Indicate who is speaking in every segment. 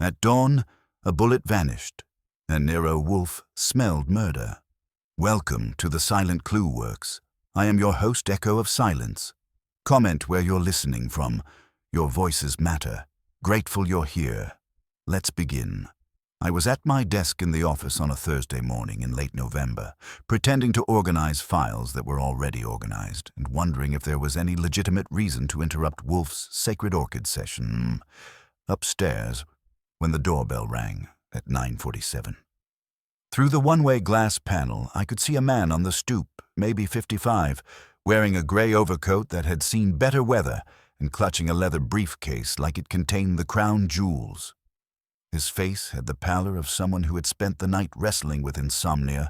Speaker 1: At dawn, a bullet vanished, and Nero Wolfe smelled murder. Welcome to the Silent Clueworks. I am your host, Echo of Silence. Comment where you're listening from. Your voices matter. Grateful you're here. Let's begin. I was at my desk in the office on a Thursday morning in late November, pretending to organize files that were already organized, and wondering if there was any legitimate reason to interrupt Wolfe's Sacred Orchid session upstairs when the doorbell rang at 9:47. Through the one-way glass panel, I could see a man on the stoop, maybe 55, wearing a gray overcoat that had seen better weather and clutching a leather briefcase like it contained the crown jewels. His face had the pallor of someone who had spent the night wrestling with insomnia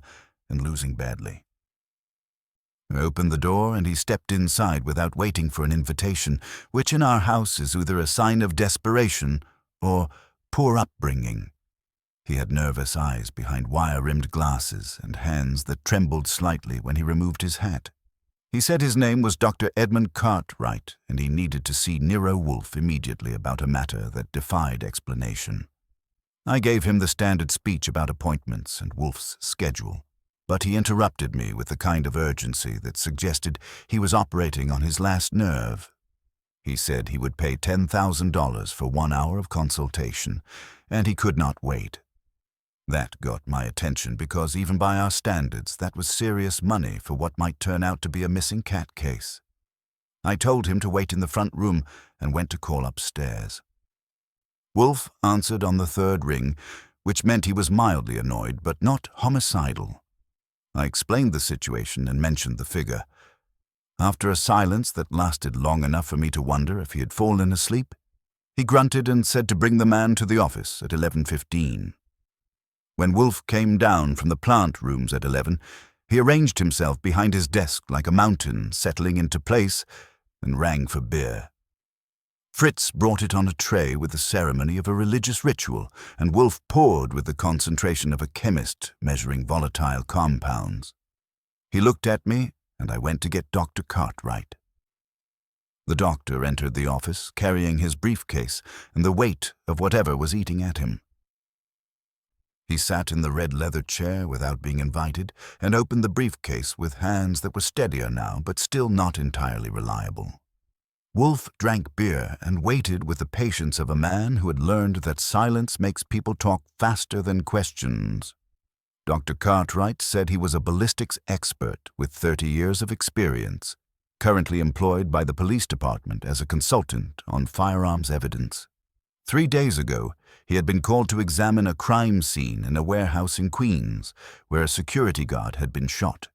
Speaker 1: and losing badly. I opened the door and he stepped inside without waiting for an invitation, which in our house is either a sign of desperation or poor upbringing. He had nervous eyes behind wire-rimmed glasses and hands that trembled slightly when he removed his hat. He said his name was Dr. Edmund Cartwright, and he needed to see Nero Wolfe immediately about a matter that defied explanation. I gave him the standard speech about appointments and Wolfe's schedule, but he interrupted me with the kind of urgency that suggested he was operating on his last nerve. He said he would pay $10,000 for 1 hour of consultation, and he could not wait. That got my attention because even by our standards, that was serious money for what might turn out to be a missing cat case. I told him to wait in the front room and went to call upstairs. Wolfe answered on the third ring, which meant he was mildly annoyed but not homicidal. I explained the situation and mentioned the figure. After a silence that lasted long enough for me to wonder if he had fallen asleep, he grunted and said to bring the man to the office at 11:15. When Wolfe came down from the plant rooms at 11, he arranged himself behind his desk like a mountain settling into place and rang for beer. Fritz brought it on a tray with the ceremony of a religious ritual, and Wolfe poured with the concentration of a chemist measuring volatile compounds. He looked at me, and I went to get Dr. Cartwright. The doctor entered the office, carrying his briefcase and the weight of whatever was eating at him. He sat in the red leather chair without being invited and opened the briefcase with hands that were steadier now, but still not entirely reliable. Wolfe drank beer and waited with the patience of a man who had learned that silence makes people talk faster than questions. Dr. Cartwright said he was a ballistics expert with 30 years of experience, currently employed by the police department as a consultant on firearms evidence. 3 days ago, he had been called to examine a crime scene in a warehouse in Queens, where a security guard had been shot.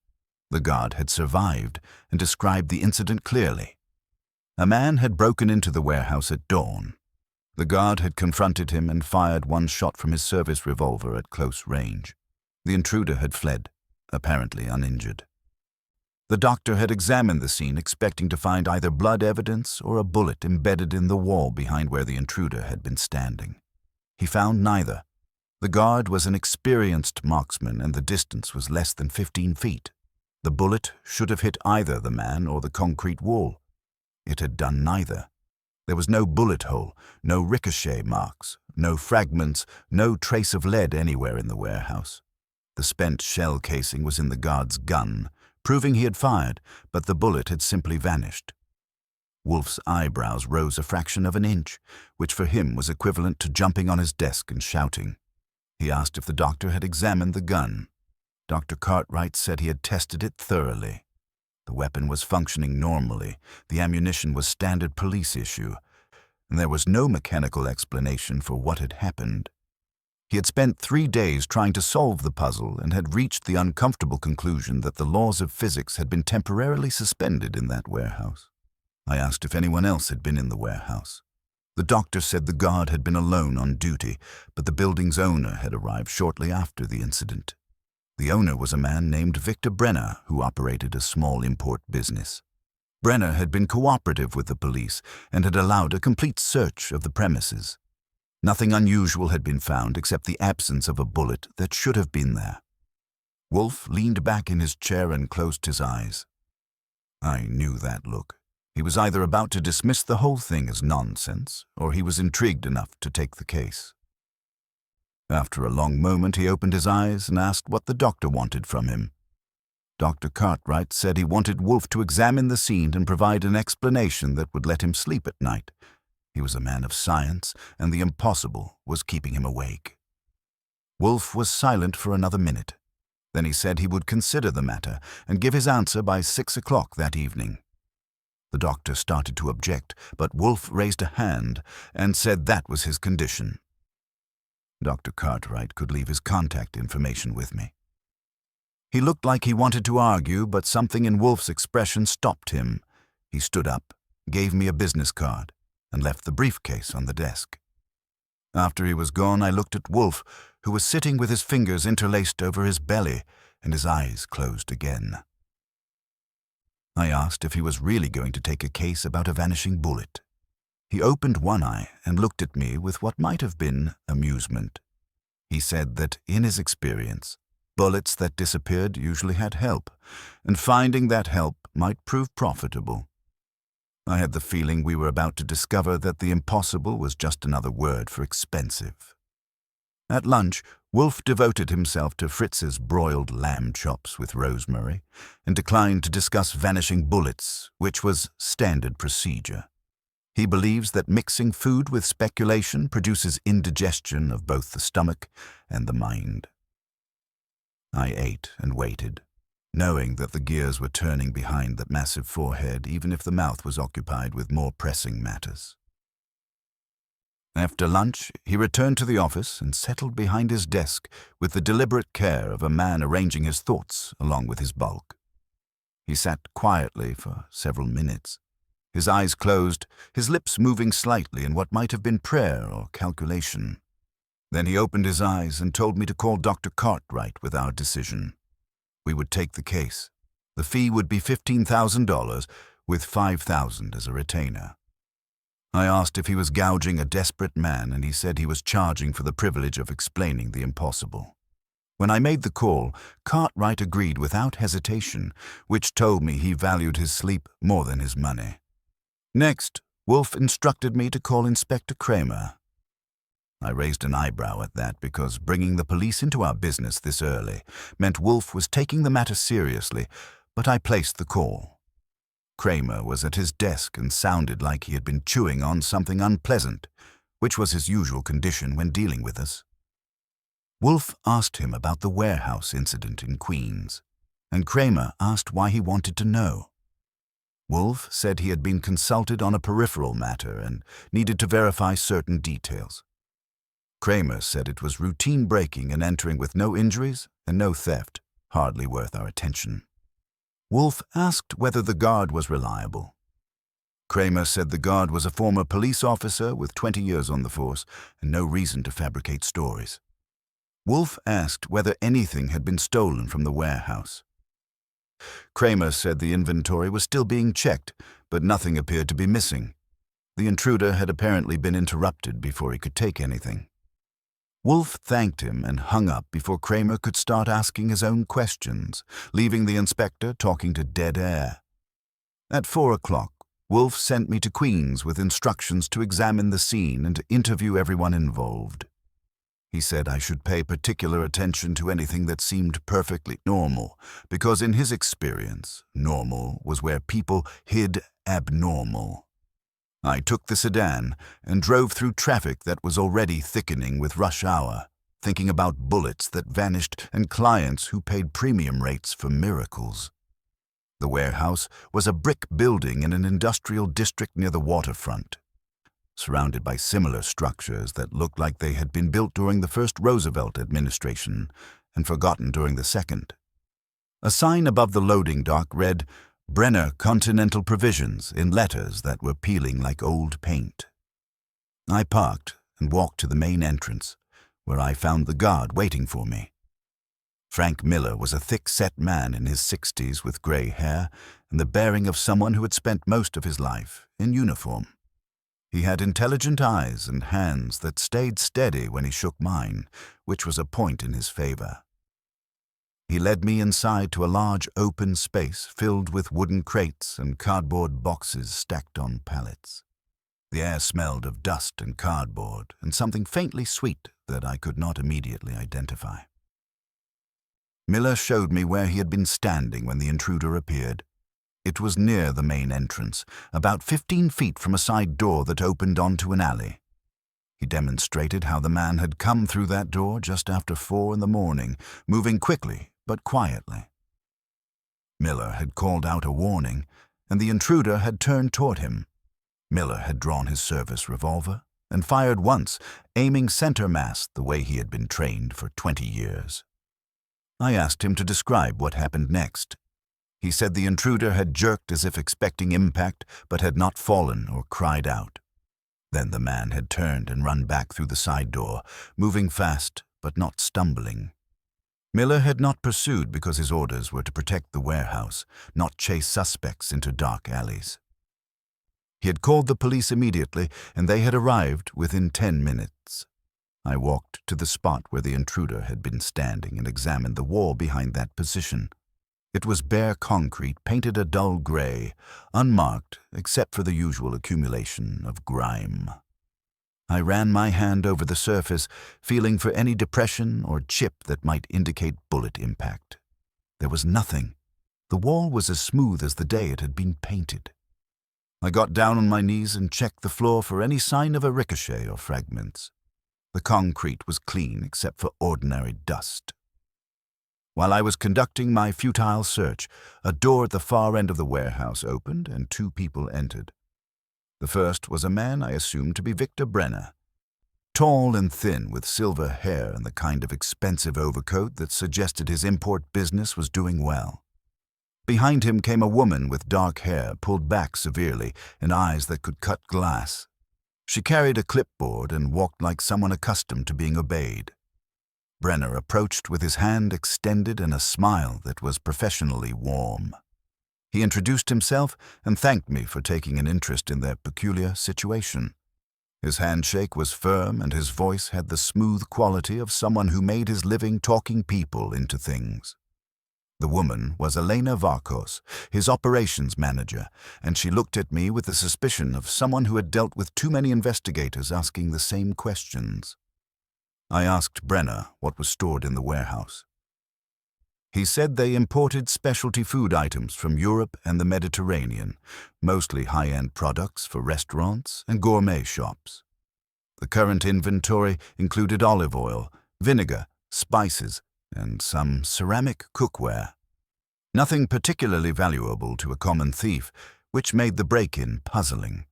Speaker 1: The guard had survived and described the incident clearly. A man had broken into the warehouse at dawn. The guard had confronted him and fired one shot from his service revolver at close range. The intruder had fled, apparently uninjured. The doctor had examined the scene, expecting to find either blood evidence or a bullet embedded in the wall behind where the intruder had been standing. He found neither. The guard was an experienced marksman, and the distance was less than 15 feet. The bullet should have hit either the man or the concrete wall. It had done neither. There was no bullet hole, no ricochet marks, no fragments, no trace of lead anywhere in the warehouse. The spent shell casing was in the guard's gun, proving he had fired, but the bullet had simply vanished. Wolfe's eyebrows rose a fraction of an inch, which for him was equivalent to jumping on his desk and shouting. He asked if the doctor had examined the gun. Dr. Cartwright said he had tested it thoroughly. The weapon was functioning normally, the ammunition was standard police issue, and there was no mechanical explanation for what had happened. He had spent 3 days trying to solve the puzzle and had reached the uncomfortable conclusion that the laws of physics had been temporarily suspended in that warehouse. I asked if anyone else had been in the warehouse. The doctor said the guard had been alone on duty, but the building's owner had arrived shortly after the incident. The owner was a man named Victor Brenner, who operated a small import business. Brenner had been cooperative with the police and had allowed a complete search of the premises. Nothing unusual had been found except the absence of a bullet that should have been there. Wolfe leaned back in his chair and closed his eyes. I knew that look. He was either about to dismiss the whole thing as nonsense, or he was intrigued enough to take the case. After a long moment, he opened his eyes and asked what the doctor wanted from him. Dr. Cartwright said he wanted Wolfe to examine the scene and provide an explanation that would let him sleep at night. He was a man of science, and the impossible was keeping him awake. Wolfe was silent for another minute. Then he said he would consider the matter and give his answer by 6 o'clock that evening. The doctor started to object, but Wolfe raised a hand and said that was his condition. Dr. Cartwright could leave his contact information with me. He looked like he wanted to argue, but something in Wolfe's expression stopped him. He stood up, gave me a business card, and left the briefcase on the desk. After he was gone, I looked at Wolfe, who was sitting with his fingers interlaced over his belly and his eyes closed again. I asked if he was really going to take a case about a vanishing bullet. He opened one eye and looked at me with what might have been amusement. He said that, in his experience, bullets that disappeared usually had help, and finding that help might prove profitable. I had the feeling we were about to discover that the impossible was just another word for expensive. At lunch, Wolfe devoted himself to Fritz's broiled lamb chops with rosemary and declined to discuss vanishing bullets, which was standard procedure. He believes that mixing food with speculation produces indigestion of both the stomach and the mind. I ate and waited, knowing that the gears were turning behind that massive forehead, even if the mouth was occupied with more pressing matters. After lunch, he returned to the office and settled behind his desk with the deliberate care of a man arranging his thoughts along with his bulk. He sat quietly for several minutes, his eyes closed, his lips moving slightly in what might have been prayer or calculation. Then he opened his eyes and told me to call Dr. Cartwright with our decision. We would take the case. The fee would be $15,000, with $5,000 as a retainer. I asked if he was gouging a desperate man, and he said he was charging for the privilege of explaining the impossible. When I made the call, Cartwright agreed without hesitation, which told me he valued his sleep more than his money. Next, Wolfe instructed me to call Inspector Kramer. I raised an eyebrow at that because bringing the police into our business this early meant Wolfe was taking the matter seriously, but I placed the call. Kramer was at his desk and sounded like he had been chewing on something unpleasant, which was his usual condition when dealing with us. Wolfe asked him about the warehouse incident in Queens, and Kramer asked why he wanted to know. Wolfe said he had been consulted on a peripheral matter and needed to verify certain details. Kramer said it was routine breaking and entering with no injuries and no theft, hardly worth our attention. Wolfe asked whether the guard was reliable. Kramer said the guard was a former police officer with 20 years on the force and no reason to fabricate stories. Wolfe asked whether anything had been stolen from the warehouse. Kramer said the inventory was still being checked, but nothing appeared to be missing. The intruder had apparently been interrupted before he could take anything. Wolfe thanked him and hung up before Kramer could start asking his own questions, leaving the inspector talking to dead air. At 4 o'clock, Wolfe sent me to Queens with instructions to examine the scene and to interview everyone involved. He said I should pay particular attention to anything that seemed perfectly normal, because in his experience, normal was where people hid abnormal. I took the sedan and drove through traffic that was already thickening with rush hour, thinking about bullets that vanished and clients who paid premium rates for miracles. The warehouse was a brick building in an industrial district near the waterfront, surrounded by similar structures that looked like they had been built during the first Roosevelt administration and forgotten during the second. A sign above the loading dock read, "Brenner Continental Provisions," in letters that were peeling like old paint. I parked and walked to the main entrance, where I found the guard waiting for me. Frank Miller was a thick-set man in his 60s with gray hair and the bearing of someone who had spent most of his life in uniform. He had intelligent eyes and hands that stayed steady when he shook mine, which was a point in his favor. He led me inside to a large open space filled with wooden crates and cardboard boxes stacked on pallets. The air smelled of dust and cardboard and something faintly sweet that I could not immediately identify. Miller showed me where he had been standing when the intruder appeared. It was near the main entrance, about 15 feet from a side door that opened onto an alley. He demonstrated how the man had come through that door just after 4 in the morning, moving quickly but quietly. Miller had called out a warning, and the intruder had turned toward him. Miller had drawn his service revolver and fired once, aiming center mass the way he had been trained for 20 years. I asked him to describe what happened next. He said the intruder had jerked as if expecting impact, but had not fallen or cried out. Then the man had turned and run back through the side door, moving fast but not stumbling. Miller had not pursued because his orders were to protect the warehouse, not chase suspects into dark alleys. He had called the police immediately, and they had arrived within 10 minutes. I walked to the spot where the intruder had been standing and examined the wall behind that position. It was bare concrete, painted a dull gray, unmarked except for the usual accumulation of grime. I ran my hand over the surface, feeling for any depression or chip that might indicate bullet impact. There was nothing. The wall was as smooth as the day it had been painted. I got down on my knees and checked the floor for any sign of a ricochet or fragments. The concrete was clean except for ordinary dust. While I was conducting my futile search, a door at the far end of the warehouse opened and 2 people entered. The first was a man I assumed to be Victor Brenner, tall and thin with silver hair and the kind of expensive overcoat that suggested his import business was doing well. Behind him came a woman with dark hair pulled back severely and eyes that could cut glass. She carried a clipboard and walked like someone accustomed to being obeyed. Brenner approached with his hand extended and a smile that was professionally warm. He introduced himself and thanked me for taking an interest in their peculiar situation. His handshake was firm and his voice had the smooth quality of someone who made his living talking people into things. The woman was Elena Varkos, his operations manager, and she looked at me with the suspicion of someone who had dealt with too many investigators asking the same questions. I asked Brenner what was stored in the warehouse. He said they imported specialty food items from Europe and the Mediterranean, mostly high-end products for restaurants and gourmet shops. The current inventory included olive oil, vinegar, spices, and some ceramic cookware. Nothing particularly valuable to a common thief, which made the break-in puzzling.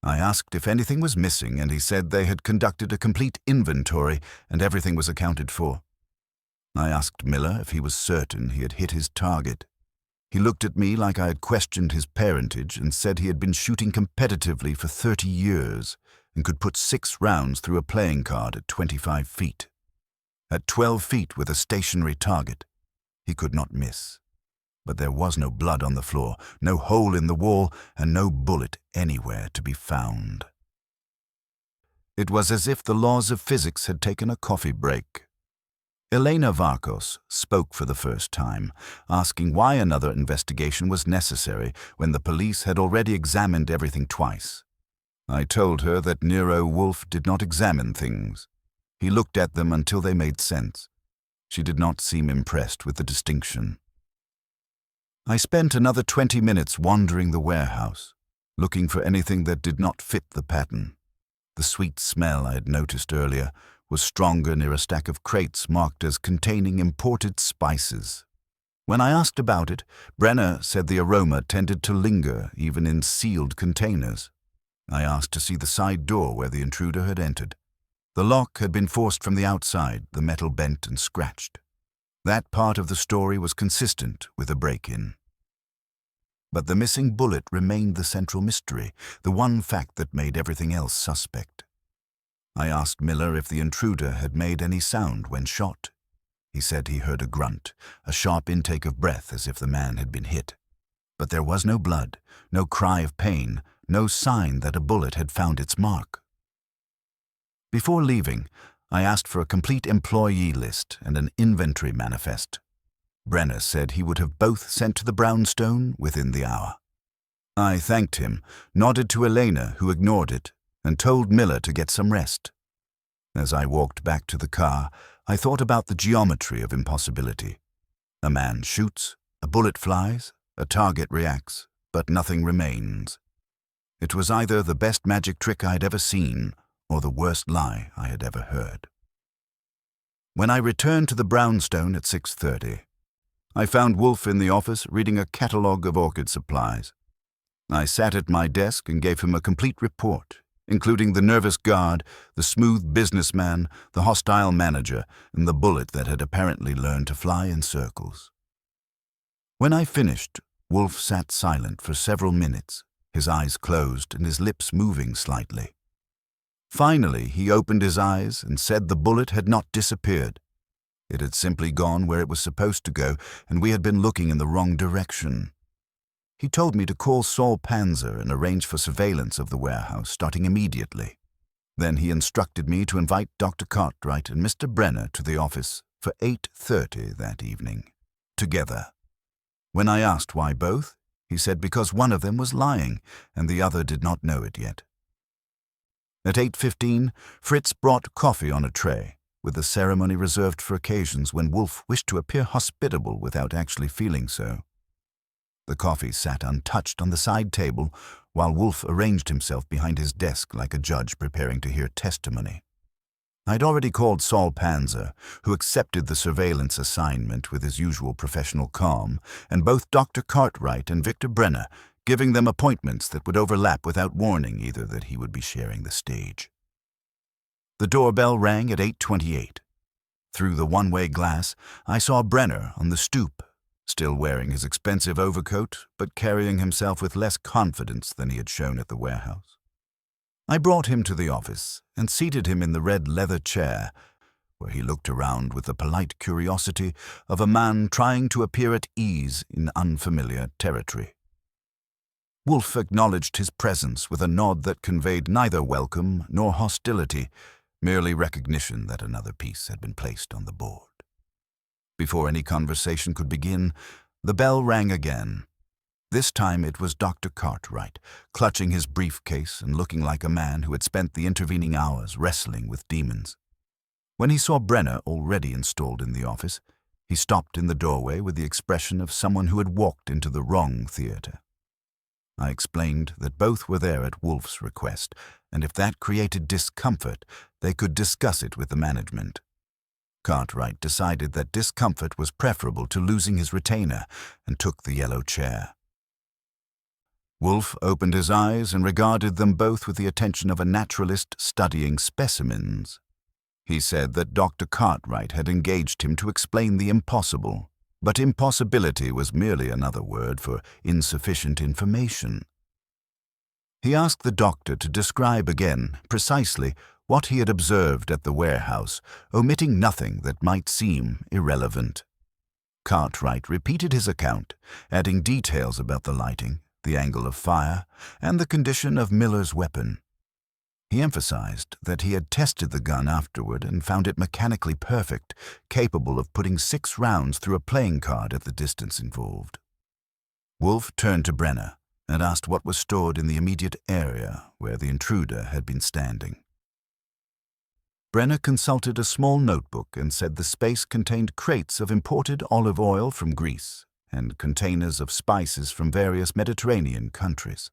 Speaker 1: I asked if anything was missing, and he said they had conducted a complete inventory and everything was accounted for. I asked Miller if he was certain he had hit his target. He looked at me like I had questioned his parentage and said he had been shooting competitively for 30 years and could put 6 rounds through a playing card at 25 feet. At 12 feet with a stationary target, he could not miss. But there was no blood on the floor, no hole in the wall, and no bullet anywhere to be found. It was as if the laws of physics had taken a coffee break. Elena Varkos spoke for the first time, asking why another investigation was necessary when the police had already examined everything twice. I told her that Nero Wolfe did not examine things. He looked at them until they made sense. She did not seem impressed with the distinction. I spent another 20 minutes wandering the warehouse, looking for anything that did not fit the pattern. The sweet smell I had noticed earlier was stronger near a stack of crates marked as containing imported spices. When I asked about it, Brenner said the aroma tended to linger even in sealed containers. I asked to see the side door where the intruder had entered. The lock had been forced from the outside, the metal bent and scratched. That part of the story was consistent with a break-in. But the missing bullet remained the central mystery, the one fact that made everything else suspect. I asked Miller if the intruder had made any sound when shot. He said he heard a grunt, a sharp intake of breath as if the man had been hit. But there was no blood, no cry of pain, no sign that a bullet had found its mark. Before leaving, I asked for a complete employee list and an inventory manifest. Brenner said he would have both sent to the brownstone within the hour. I thanked him, nodded to Elena, who ignored it, and told Miller to get some rest. As I walked back to the car, I thought about the geometry of impossibility. A man shoots, a bullet flies, a target reacts, but nothing remains. It was either the best magic trick I had ever seen or the worst lie I had ever heard. When I returned to the brownstone at 6:30, I found Wolfe in the office reading a catalogue of orchid supplies. I sat at my desk and gave him a complete report, including the nervous guard, the smooth businessman, the hostile manager, and the bullet that had apparently learned to fly in circles. When I finished, Wolfe sat silent for several minutes, his eyes closed and his lips moving slightly. Finally, he opened his eyes and said the bullet had not disappeared. It had simply gone where it was supposed to go, and we had been looking in the wrong direction. He told me to call Saul Panzer and arrange for surveillance of the warehouse, starting immediately. Then he instructed me to invite Dr. Cartwright and Mr. Brenner to the office for 8:30 that evening, together. When I asked why both, he said because one of them was lying and the other did not know it yet. At 8:15, Fritz brought coffee on a tray, with a ceremony reserved for occasions when Wolfe wished to appear hospitable without actually feeling so. The coffee sat untouched on the side table, while Wolfe arranged himself behind his desk like a judge preparing to hear testimony. I'd already called Saul Panzer, who accepted the surveillance assignment with his usual professional calm, and both Dr. Cartwright and Victor Brenner, giving them appointments that would overlap without warning either that he would be sharing the stage. The doorbell rang at 8:28. Through the one-way glass, I saw Brenner on the stoop, still wearing his expensive overcoat, but carrying himself with less confidence than he had shown at the warehouse. I brought him to the office and seated him in the red leather chair, where he looked around with the polite curiosity of a man trying to appear at ease in unfamiliar territory. Wolfe acknowledged his presence with a nod that conveyed neither welcome nor hostility, merely recognition that another piece had been placed on the board. Before any conversation could begin, the bell rang again. This time it was Dr. Cartwright, clutching his briefcase and looking like a man who had spent the intervening hours wrestling with demons. When he saw Brenner already installed in the office, he stopped in the doorway with the expression of someone who had walked into the wrong theater. I explained that both were there at Wolfe's request, and if that created discomfort, they could discuss it with the management. Cartwright decided that discomfort was preferable to losing his retainer and took the yellow chair. Wolfe opened his eyes and regarded them both with the attention of a naturalist studying specimens. He said that Dr. Cartwright had engaged him to explain the impossible, but impossibility was merely another word for insufficient information. He asked the doctor to describe again, precisely, what he had observed at the warehouse, omitting nothing that might seem irrelevant. Cartwright repeated his account, adding details about the lighting, the angle of fire, and the condition of Miller's weapon. He emphasized that he had tested the gun afterward and found it mechanically perfect, capable of putting 6 rounds through a playing card at the distance involved. Wolfe turned to Brenner and asked what was stored in the immediate area where the intruder had been standing. Brenner consulted a small notebook and said the space contained crates of imported olive oil from Greece and containers of spices from various Mediterranean countries.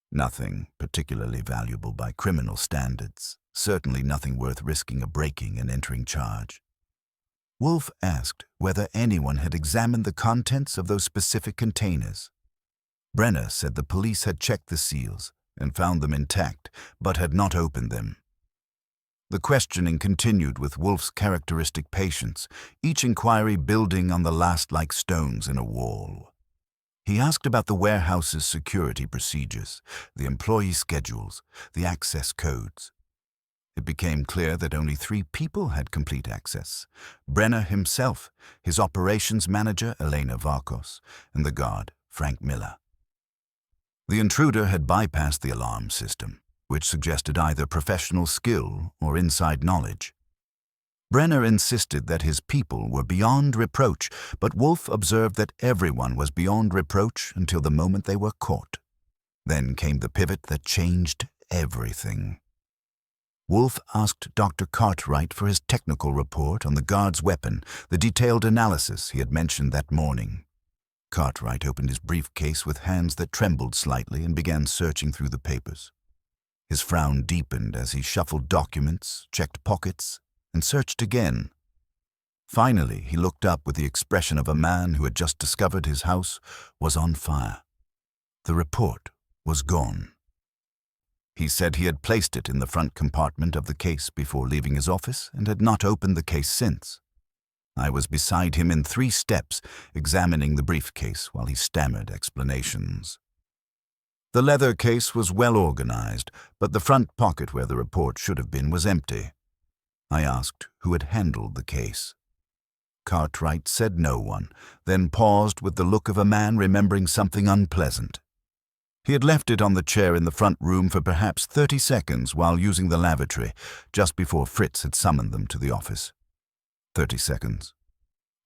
Speaker 1: Nothing particularly valuable by criminal standards, certainly nothing worth risking a breaking and entering charge. Wolfe asked whether anyone had examined the contents of those specific containers. Brenner said the police had checked the seals and found them intact, but had not opened them. The questioning continued with Wolfe's characteristic patience, each inquiry building on the last like stones in a wall. He asked about the warehouse's security procedures, the employee schedules, the access codes. It became clear that only 3 people had complete access: Brenner himself, his operations manager, Elena Varkos, and the guard, Frank Miller. The intruder had bypassed the alarm system, which suggested either professional skill or inside knowledge. Brenner insisted that his people were beyond reproach, but Wolfe observed that everyone was beyond reproach until the moment they were caught. Then came the pivot that changed everything. Wolfe asked Dr. Cartwright for his technical report on the guard's weapon, the detailed analysis he had mentioned that morning. Cartwright opened his briefcase with hands that trembled slightly and began searching through the papers. His frown deepened as he shuffled documents, checked pockets, and searched again. Finally, he looked up with the expression of a man who had just discovered his house was on fire. The report was gone. He said he had placed it in the front compartment of the case before leaving his office and had not opened the case since. I was beside him in 3 steps, examining the briefcase while he stammered explanations. The leather case was well organized, but the front pocket where the report should have been was empty. I asked who had handled the case. Cartwright said no one, then paused with the look of a man remembering something unpleasant. He had left it on the chair in the front room for perhaps 30 seconds while using the lavatory, just before Fritz had summoned them to the office. 30 seconds.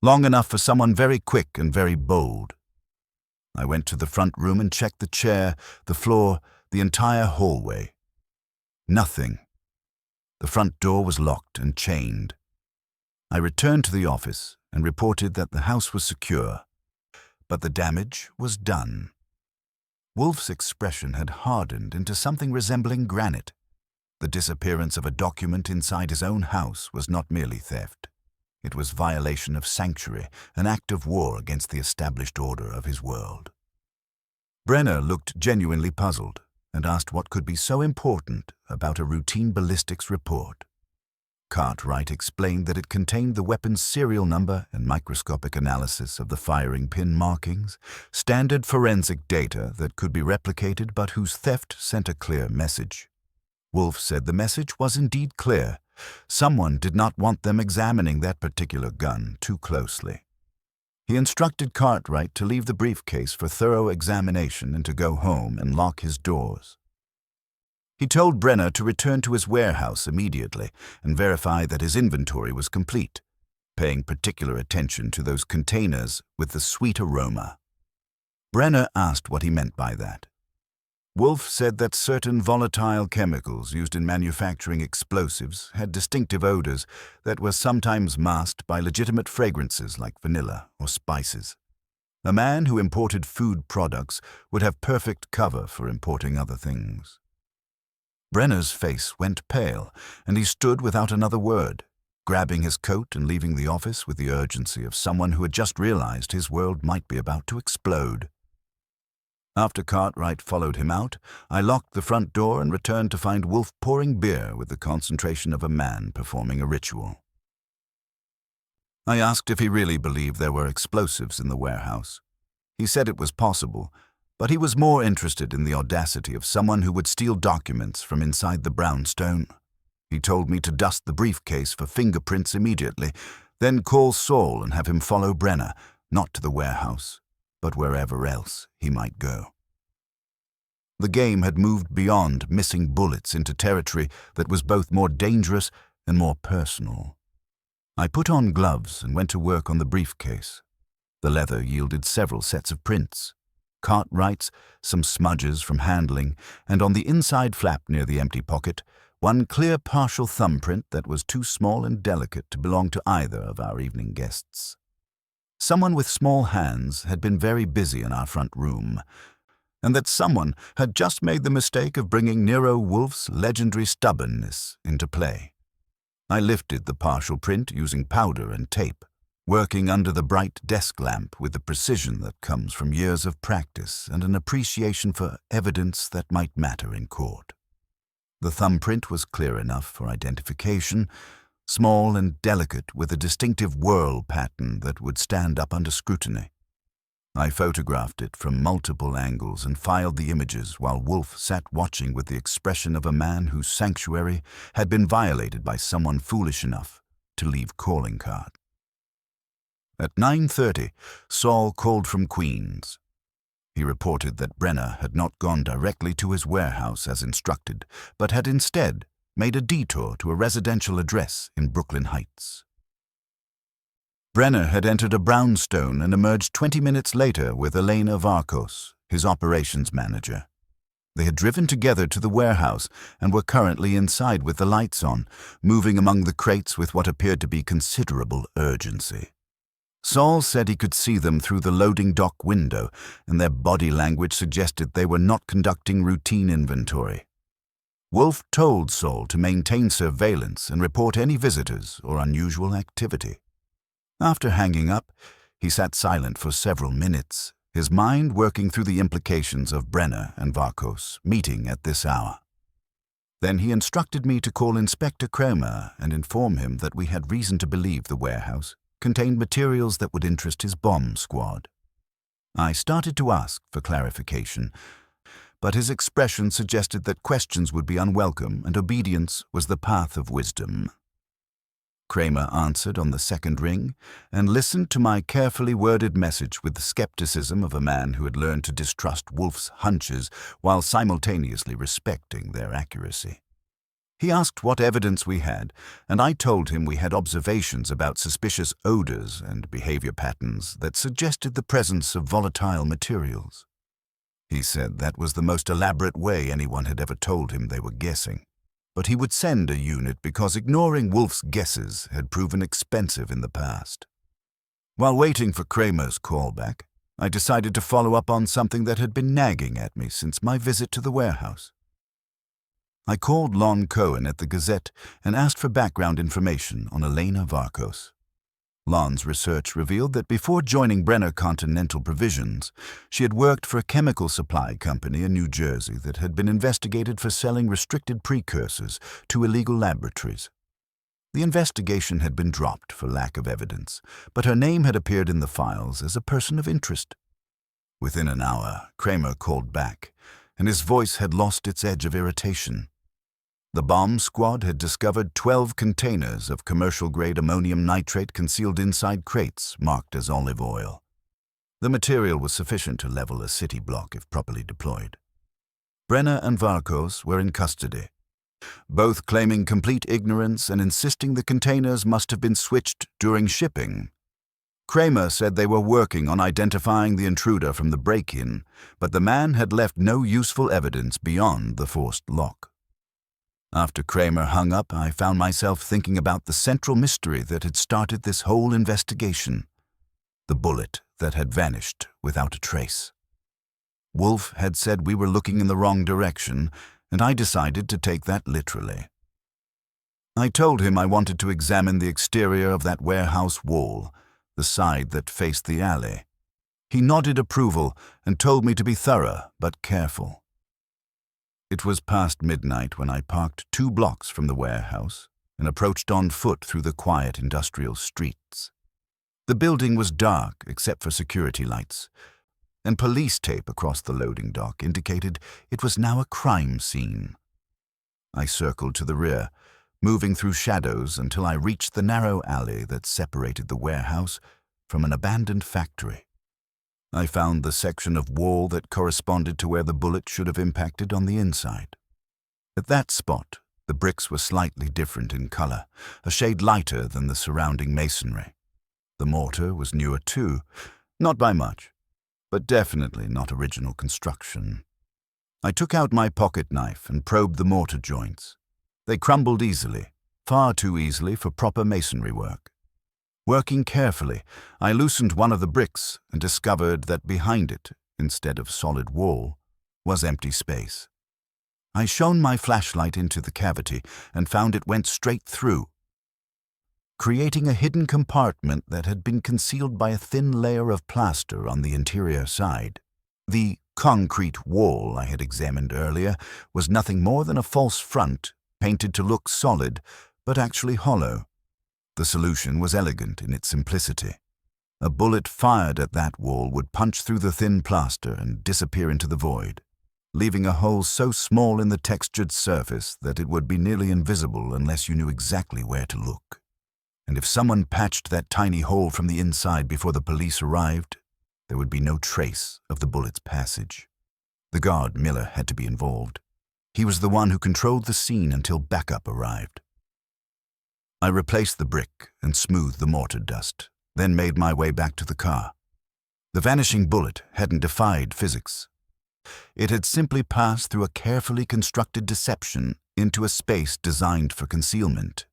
Speaker 1: Long enough for someone very quick and very bold. I went to the front room and checked the chair, the floor, the entire hallway. Nothing. The front door was locked and chained. I returned to the office and reported that the house was secure, but the damage was done. Wolfe's expression had hardened into something resembling granite. The disappearance of a document inside his own house was not merely theft. It was violation of sanctuary, an act of war against the established order of his world. Brenner looked genuinely puzzled and asked what could be so important about a routine ballistics report. Cartwright explained that it contained the weapon's serial number and microscopic analysis of the firing pin markings, standard forensic data that could be replicated but whose theft sent a clear message. Wolfe said the message was indeed clear. Someone did not want them examining that particular gun too closely. He instructed Cartwright to leave the briefcase for thorough examination and to go home and lock his doors. He told Brenner to return to his warehouse immediately and verify that his inventory was complete, paying particular attention to those containers with the sweet aroma. Brenner asked what he meant by that. Wolfe said that certain volatile chemicals used in manufacturing explosives had distinctive odors that were sometimes masked by legitimate fragrances like vanilla or spices. A man who imported food products would have perfect cover for importing other things. Brenner's face went pale, and he stood without another word, grabbing his coat and leaving the office with the urgency of someone who had just realized his world might be about to explode. After Cartwright followed him out, I locked the front door and returned to find Wolfe pouring beer with the concentration of a man performing a ritual. I asked if he really believed there were explosives in the warehouse. He said it was possible, but he was more interested in the audacity of someone who would steal documents from inside the brownstone. He told me to dust the briefcase for fingerprints immediately, then call Saul and have him follow Brenner, not to the warehouse, but wherever else he might go. The game had moved beyond missing bullets into territory that was both more dangerous and more personal. I put on gloves and went to work on the briefcase. The leather yielded several sets of prints. Cartwright's, some smudges from handling, and on the inside flap near the empty pocket, one clear partial thumbprint that was too small and delicate to belong to either of our evening guests. Someone with small hands had been very busy in our front room, and that someone had just made the mistake of bringing Nero Wolfe's legendary stubbornness into play. I lifted the partial print using powder and tape, working under the bright desk lamp with the precision that comes from years of practice and an appreciation for evidence that might matter in court. The thumbprint was clear enough for identification, small and delicate with a distinctive whorl pattern that would stand up under scrutiny. I photographed it from multiple angles and filed the images while Wolfe sat watching with the expression of a man whose sanctuary had been violated by someone foolish enough to leave calling card. At 9:30, Saul called from Queens. He reported that Brenner had not gone directly to his warehouse as instructed, but had instead made a detour to a residential address in Brooklyn Heights. Brenner had entered a brownstone and emerged 20 minutes later with Elena Varkos, his operations manager. They had driven together to the warehouse and were currently inside with the lights on, moving among the crates with what appeared to be considerable urgency. Saul said he could see them through the loading dock window, and their body language suggested they were not conducting routine inventory. Wolfe told Saul to maintain surveillance and report any visitors or unusual activity. After hanging up, he sat silent for several minutes, his mind working through the implications of Brenner and Varkos meeting at this hour. Then he instructed me to call Inspector Kramer and inform him that we had reason to believe the warehouse contained materials that would interest his bomb squad. I started to ask for clarification, but his expression suggested that questions would be unwelcome and obedience was the path of wisdom. Kramer answered on the second ring and listened to my carefully worded message with the skepticism of a man who had learned to distrust Wolfe's hunches while simultaneously respecting their accuracy. He asked what evidence we had, and I told him we had observations about suspicious odors and behavior patterns that suggested the presence of volatile materials. He said that was the most elaborate way anyone had ever told him they were guessing. But he would send a unit because ignoring Wolfe's guesses had proven expensive in the past. While waiting for Kramer's callback, I decided to follow up on something that had been nagging at me since my visit to the warehouse. I called Lon Cohen at the Gazette and asked for background information on Elena Varkos. Lon's research revealed that before joining Brenner Continental Provisions, she had worked for a chemical supply company in New Jersey that had been investigated for selling restricted precursors to illegal laboratories. The investigation had been dropped for lack of evidence, but her name had appeared in the files as a person of interest. Within an hour, Kramer called back, and his voice had lost its edge of irritation. The bomb squad had discovered 12 containers of commercial-grade ammonium nitrate concealed inside crates marked as olive oil. The material was sufficient to level a city block if properly deployed. Brenner and Varkos were in custody, both claiming complete ignorance and insisting the containers must have been switched during shipping. Kramer said they were working on identifying the intruder from the break-in, but the man had left no useful evidence beyond the forced lock. After Kramer hung up, I found myself thinking about the central mystery that had started this whole investigation: the bullet that had vanished without a trace. Wolfe had said we were looking in the wrong direction, and I decided to take that literally. I told him I wanted to examine the exterior of that warehouse wall, the side that faced the alley. He nodded approval and told me to be thorough but careful. It was past midnight when I parked 2 blocks from the warehouse and approached on foot through the quiet industrial streets. The building was dark except for security lights, and police tape across the loading dock indicated it was now a crime scene. I circled to the rear, moving through shadows until I reached the narrow alley that separated the warehouse from an abandoned factory. I found the section of wall that corresponded to where the bullet should have impacted on the inside. At that spot, the bricks were slightly different in color, a shade lighter than the surrounding masonry. The mortar was newer too, not by much, but definitely not original construction. I took out my pocket knife and probed the mortar joints. They crumbled easily, far too easily for proper masonry work. Working carefully, I loosened one of the bricks and discovered that behind it, instead of solid wall, was empty space. I shone my flashlight into the cavity and found it went straight through, creating a hidden compartment that had been concealed by a thin layer of plaster on the interior side. The concrete wall I had examined earlier was nothing more than a false front, painted to look solid, but actually hollow. The solution was elegant in its simplicity. A bullet fired at that wall would punch through the thin plaster and disappear into the void, leaving a hole so small in the textured surface that it would be nearly invisible unless you knew exactly where to look. And if someone patched that tiny hole from the inside before the police arrived, there would be no trace of the bullet's passage. The guard, Miller, had to be involved. He was the one who controlled the scene until backup arrived. I replaced the brick and smoothed the mortar dust, then made my way back to the car. The vanishing bullet hadn't defied physics. It had simply passed through a carefully constructed deception into a space designed for concealment.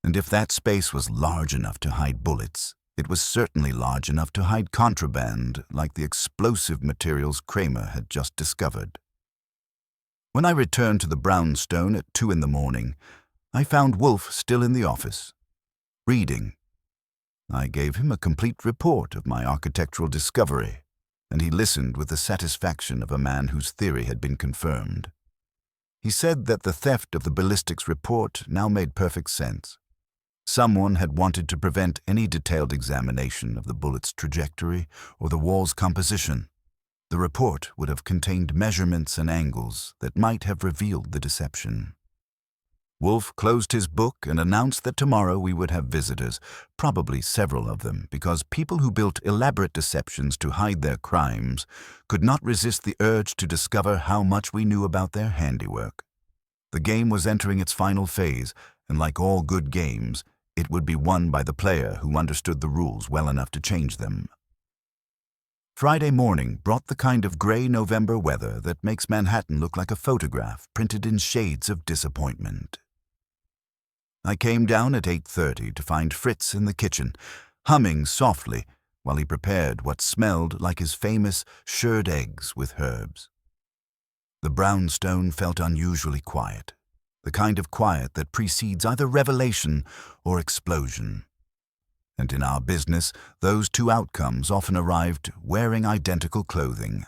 Speaker 1: And if that space was large enough to hide bullets, it was certainly large enough to hide contraband like the explosive materials Kramer had just discovered. When I returned to the brownstone at 2 in the morning, I found Wolfe still in the office, reading. I gave him a complete report of my architectural discovery, and he listened with the satisfaction of a man whose theory had been confirmed. He said that the theft of the ballistics report now made perfect sense. Someone had wanted to prevent any detailed examination of the bullet's trajectory or the wall's composition. The report would have contained measurements and angles that might have revealed the deception. Wolfe closed his book and announced that tomorrow we would have visitors, probably several of them, because people who built elaborate deceptions to hide their crimes could not resist the urge to discover how much we knew about their handiwork. The game was entering its final phase, and like all good games, it would be won by the player who understood the rules well enough to change them. Friday morning brought the kind of gray November weather that makes Manhattan look like a photograph printed in shades of disappointment. I came down at 8:30 to find Fritz in the kitchen, humming softly while he prepared what smelled like his famous shirred eggs with herbs. The brownstone felt unusually quiet, the kind of quiet that precedes either revelation or explosion. And in our business, those two outcomes often arrived wearing identical clothing.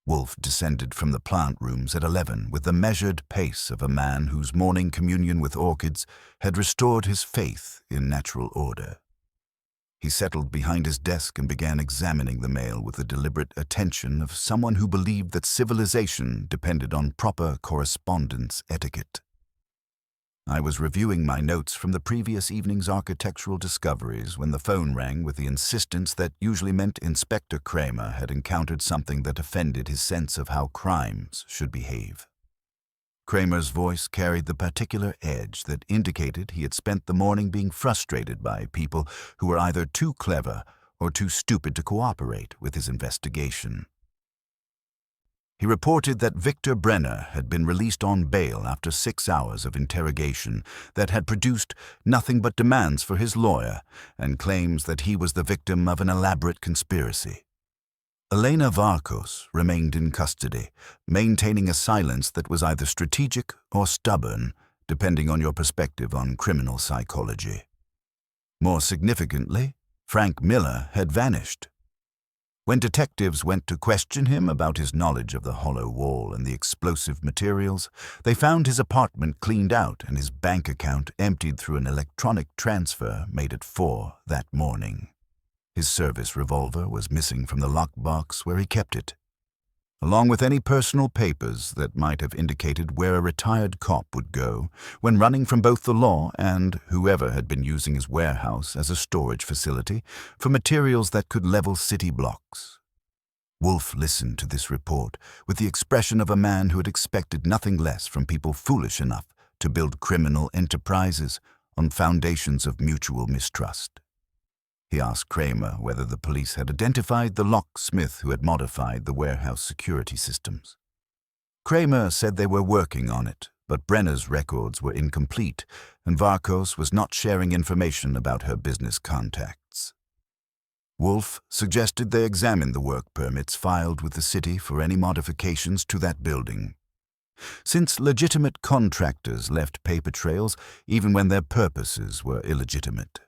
Speaker 1: Wolfe descended from the plant rooms at 11 with the measured pace of a man whose morning communion with orchids had restored his faith in natural order. He settled behind his desk and began examining the mail with the deliberate attention of someone who believed that civilization depended on proper correspondence etiquette. I was reviewing my notes from the previous evening's architectural discoveries when the phone rang with the insistence that usually meant Inspector Kramer had encountered something that offended his sense of how crimes should behave. Kramer's voice carried the particular edge that indicated he had spent the morning being frustrated by people who were either too clever or too stupid to cooperate with his investigation. He reported that Victor Brenner had been released on bail after 6 hours of interrogation that had produced nothing but demands for his lawyer and claims that he was the victim of an elaborate conspiracy. Elena Varkos remained in custody, maintaining a silence that was either strategic or stubborn, depending on your perspective on criminal psychology. More significantly, Frank Miller had vanished. When detectives went to question him about his knowledge of the hollow wall and the explosive materials, they found his apartment cleaned out and his bank account emptied through an electronic transfer made at 4 that morning. His service revolver was missing from the lockbox where he kept it, along with any personal papers that might have indicated where a retired cop would go when running from both the law and whoever had been using his warehouse as a storage facility for materials that could level city blocks. Wolfe listened to this report with the expression of a man who had expected nothing less from people foolish enough to build criminal enterprises on foundations of mutual mistrust. He asked Kramer whether the police had identified the locksmith who had modified the warehouse security systems. Kramer said they were working on it, but Brenner's records were incomplete, and Varkos was not sharing information about her business contacts. Wolfe suggested they examine the work permits filed with the city for any modifications to that building, since legitimate contractors left paper trails even when their purposes were illegitimate.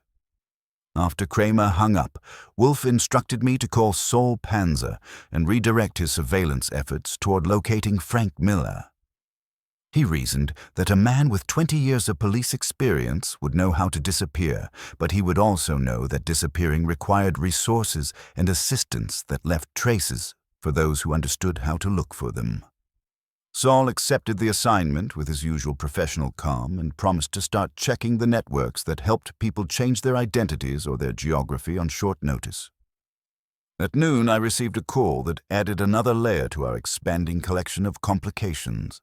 Speaker 1: After Kramer hung up, Wolfe instructed me to call Saul Panzer and redirect his surveillance efforts toward locating Frank Miller. He reasoned that a man with 20 years of police experience would know how to disappear, but he would also know that disappearing required resources and assistance that left traces for those who understood how to look for them. Saul accepted the assignment with his usual professional calm and promised to start checking the networks that helped people change their identities or their geography on short notice. At noon, I received a call that added another layer to our expanding collection of complications.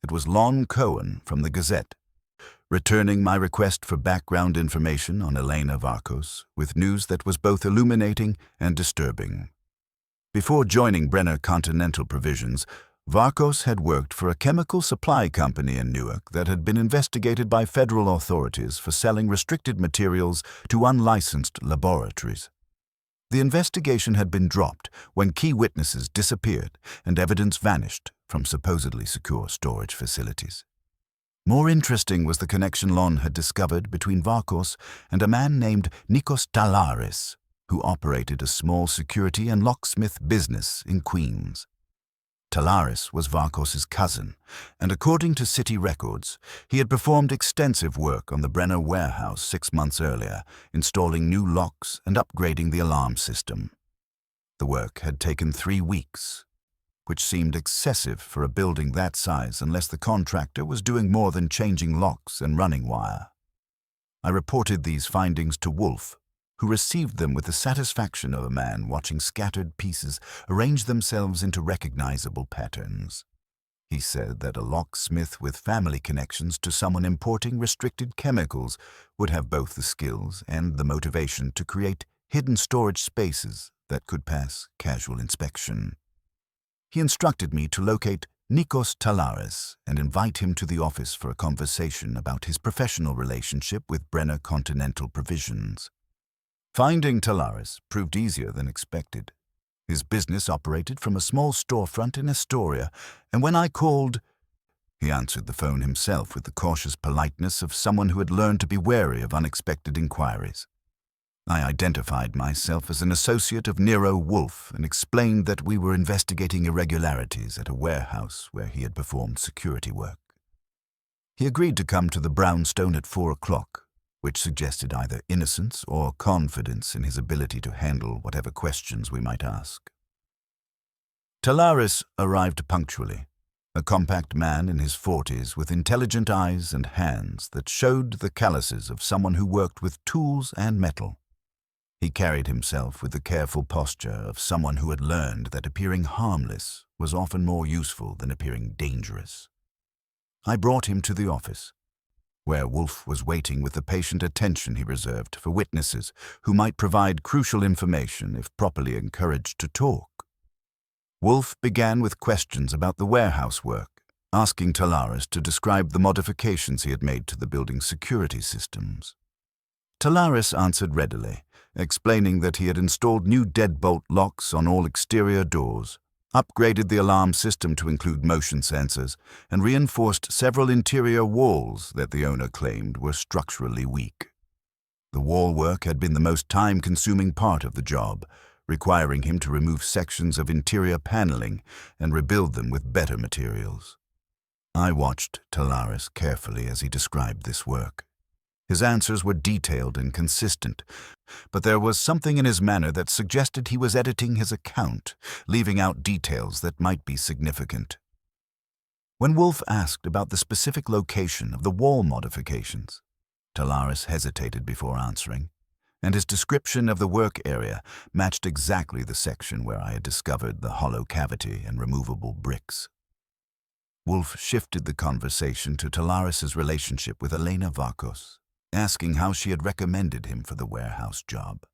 Speaker 1: It was Lon Cohen from the Gazette, returning my request for background information on Elena Varkos with news that was both illuminating and disturbing. Before joining Brenner Continental Provisions, Varkos had worked for a chemical supply company in Newark that had been investigated by federal authorities for selling restricted materials to unlicensed laboratories. The investigation had been dropped when key witnesses disappeared and evidence vanished from supposedly secure storage facilities. More interesting was the connection Lon had discovered between Varkos and a man named Nikos Talaris, who operated a small security and locksmith business in Queens. Talaris was Varkos's cousin, and according to city records, he had performed extensive work on the Brenner warehouse 6 months earlier, installing new locks and upgrading the alarm system. The work had taken 3 weeks, which seemed excessive for a building that size unless the contractor was doing more than changing locks and running wire. I reported these findings to Wolfe, who received them with the satisfaction of a man watching scattered pieces arrange themselves into recognizable patterns. He said that a locksmith with family connections to someone importing restricted chemicals would have both the skills and the motivation to create hidden storage spaces that could pass casual inspection. He instructed me to locate Nikos Talaris and invite him to the office for a conversation about his professional relationship with Brenner Continental Provisions. Finding Talaris proved easier than expected. His business operated from a small storefront in Astoria, and when I called, he answered the phone himself with the cautious politeness of someone who had learned to be wary of unexpected inquiries. I identified myself as an associate of Nero Wolfe and explained that we were investigating irregularities at a warehouse where he had performed security work. He agreed to come to the brownstone at 4 o'clock, which suggested either innocence or confidence in his ability to handle whatever questions we might ask. Talaris arrived punctually, a compact man in his 40s with intelligent eyes and hands that showed the calluses of someone who worked with tools and metal. He carried himself with the careful posture of someone who had learned that appearing harmless was often more useful than appearing dangerous. I brought him to the office, where Wolfe was waiting with the patient attention he reserved for witnesses who might provide crucial information if properly encouraged to talk. Wolfe began with questions about the warehouse work, asking Talaris to describe the modifications he had made to the building's security systems. Talaris answered readily, explaining that he had installed new deadbolt locks on all exterior doors, upgraded the alarm system to include motion sensors, and reinforced several interior walls that the owner claimed were structurally weak. The wall work had been the most time-consuming part of the job, requiring him to remove sections of interior paneling and rebuild them with better materials. I watched Talaris carefully as he described this work. His answers were detailed and consistent, but there was something in his manner that suggested he was editing his account, leaving out details that might be significant. When Wolfe asked about the specific location of the wall modifications, Talaris hesitated before answering, and his description of the work area matched exactly the section where I had discovered the hollow cavity and removable bricks. Wolfe shifted the conversation to Talaris's relationship with Elena Varkos, asking how she had recommended him for the warehouse job.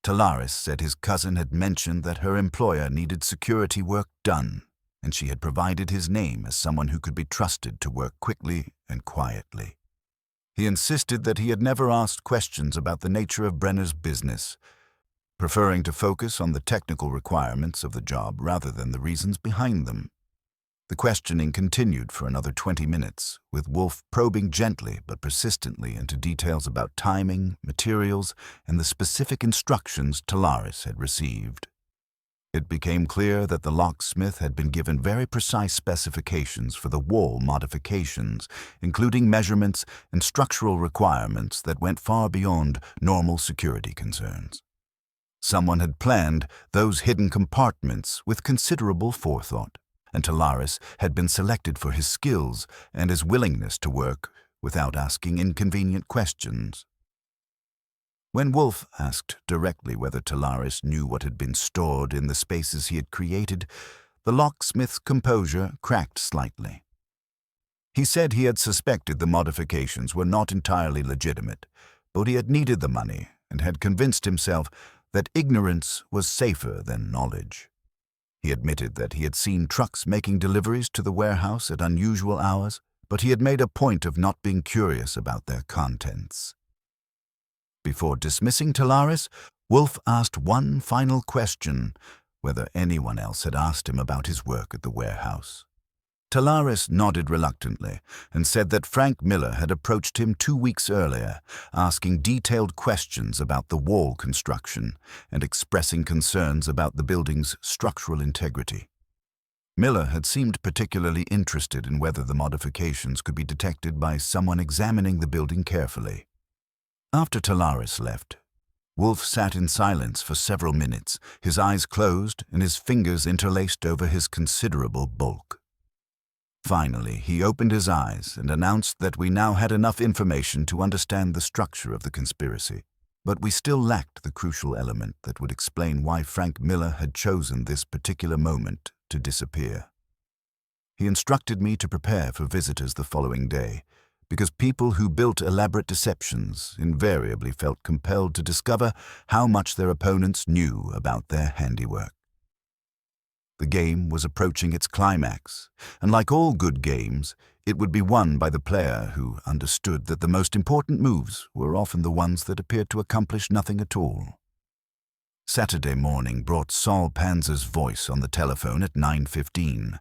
Speaker 1: Talaris said his cousin had mentioned that her employer needed security work done, and she had provided his name as someone who could be trusted to work quickly and quietly. He insisted that he had never asked questions about the nature of Brenner's business, preferring to focus on the technical requirements of the job rather than the reasons behind them. The questioning continued for another 20 minutes, with Wolfe probing gently but persistently into details about timing, materials, and the specific instructions Talaris had received. It became clear that the locksmith had been given very precise specifications for the wall modifications, including measurements and structural requirements that went far beyond normal security concerns. Someone had planned those hidden compartments with considerable forethought, and Talaris had been selected for his skills and his willingness to work without asking inconvenient questions. When Wolfe asked directly whether Talaris knew what had been stored in the spaces he had created, the locksmith's composure cracked slightly. He said he had suspected the modifications were not entirely legitimate, but he had needed the money and had convinced himself that ignorance was safer than knowledge. He admitted that he had seen trucks making deliveries to the warehouse at unusual hours, but he had made a point of not being curious about their contents. Before dismissing Talaris, Wolfe asked one final question, whether anyone else had asked him about his work at the warehouse. Talaris nodded reluctantly and said that Frank Miller had approached him 2 weeks earlier, asking detailed questions about the wall construction and expressing concerns about the building's structural integrity. Miller had seemed particularly interested in whether the modifications could be detected by someone examining the building carefully. After Talaris left, Wolfe sat in silence for several minutes, his eyes closed and his fingers interlaced over his considerable bulk. Finally, he opened his eyes and announced that we now had enough information to understand the structure of the conspiracy, but we still lacked the crucial element that would explain why Frank Miller had chosen this particular moment to disappear. He instructed me to prepare for visitors the following day, because people who built elaborate deceptions invariably felt compelled to discover how much their opponents knew about their handiwork. The game was approaching its climax, and like all good games, it would be won by the player who understood that the most important moves were often the ones that appeared to accomplish nothing at all. Saturday morning brought Saul Panzer's voice on the telephone at 9:15.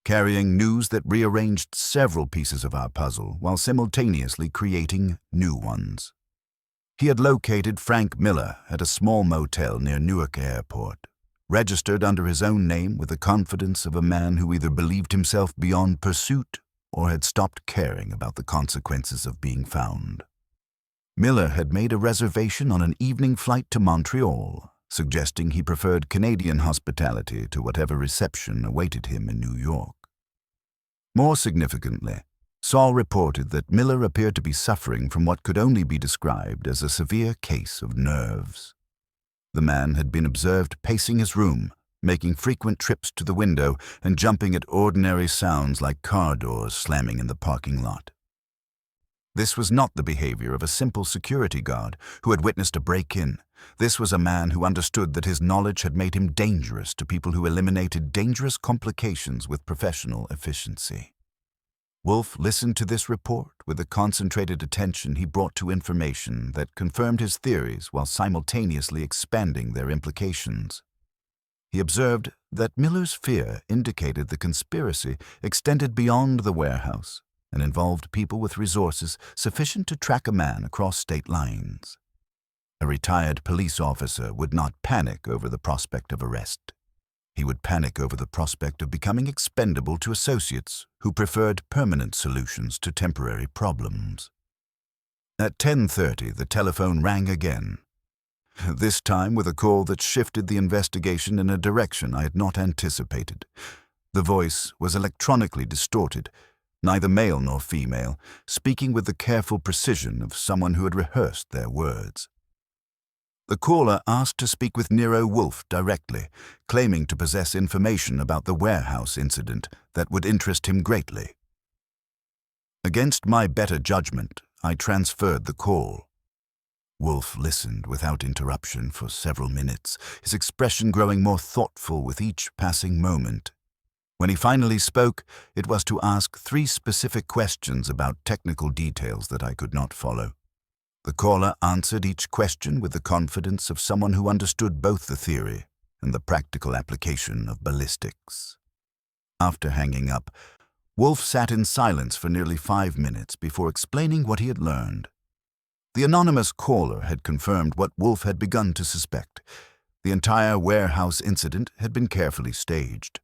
Speaker 1: Carrying news that rearranged several pieces of our puzzle while simultaneously creating new ones. He had located Frank Miller at a small motel near Newark Airport, registered under his own name with the confidence of a man who either believed himself beyond pursuit or had stopped caring about the consequences of being found. Miller had made a reservation on an evening flight to Montreal, suggesting he preferred Canadian hospitality to whatever reception awaited him in New York. More significantly, Saul reported that Miller appeared to be suffering from what could only be described as a severe case of nerves. The man had been observed pacing his room, making frequent trips to the window and jumping at ordinary sounds like car doors slamming in the parking lot. This was not the behavior of a simple security guard who had witnessed a break-in. This was a man who understood that his knowledge had made him dangerous to people who eliminated dangerous complications with professional efficiency. Wolfe listened to this report with the concentrated attention he brought to information that confirmed his theories while simultaneously expanding their implications. He observed that Miller's fear indicated the conspiracy extended beyond the warehouse and involved people with resources sufficient to track a man across state lines. A retired police officer would not panic over the prospect of arrest. He would panic over the prospect of becoming expendable to associates who preferred permanent solutions to temporary problems. At 10:30, the telephone rang again, this time with a call that shifted the investigation in a direction I had not anticipated. The voice was electronically distorted, neither male nor female, speaking with the careful precision of someone who had rehearsed their words. The caller asked to speak with Nero Wolfe directly, claiming to possess information about the warehouse incident that would interest him greatly. Against my better judgment, I transferred the call. Wolfe listened without interruption for several minutes, his expression growing more thoughtful with each passing moment. When he finally spoke, it was to ask 3 specific questions about technical details that I could not follow. The caller answered each question with the confidence of someone who understood both the theory and the practical application of ballistics. After hanging up, Wolfe sat in silence for nearly 5 minutes before explaining what he had learned. The anonymous caller had confirmed what Wolfe had begun to suspect. The entire warehouse incident had been carefully staged.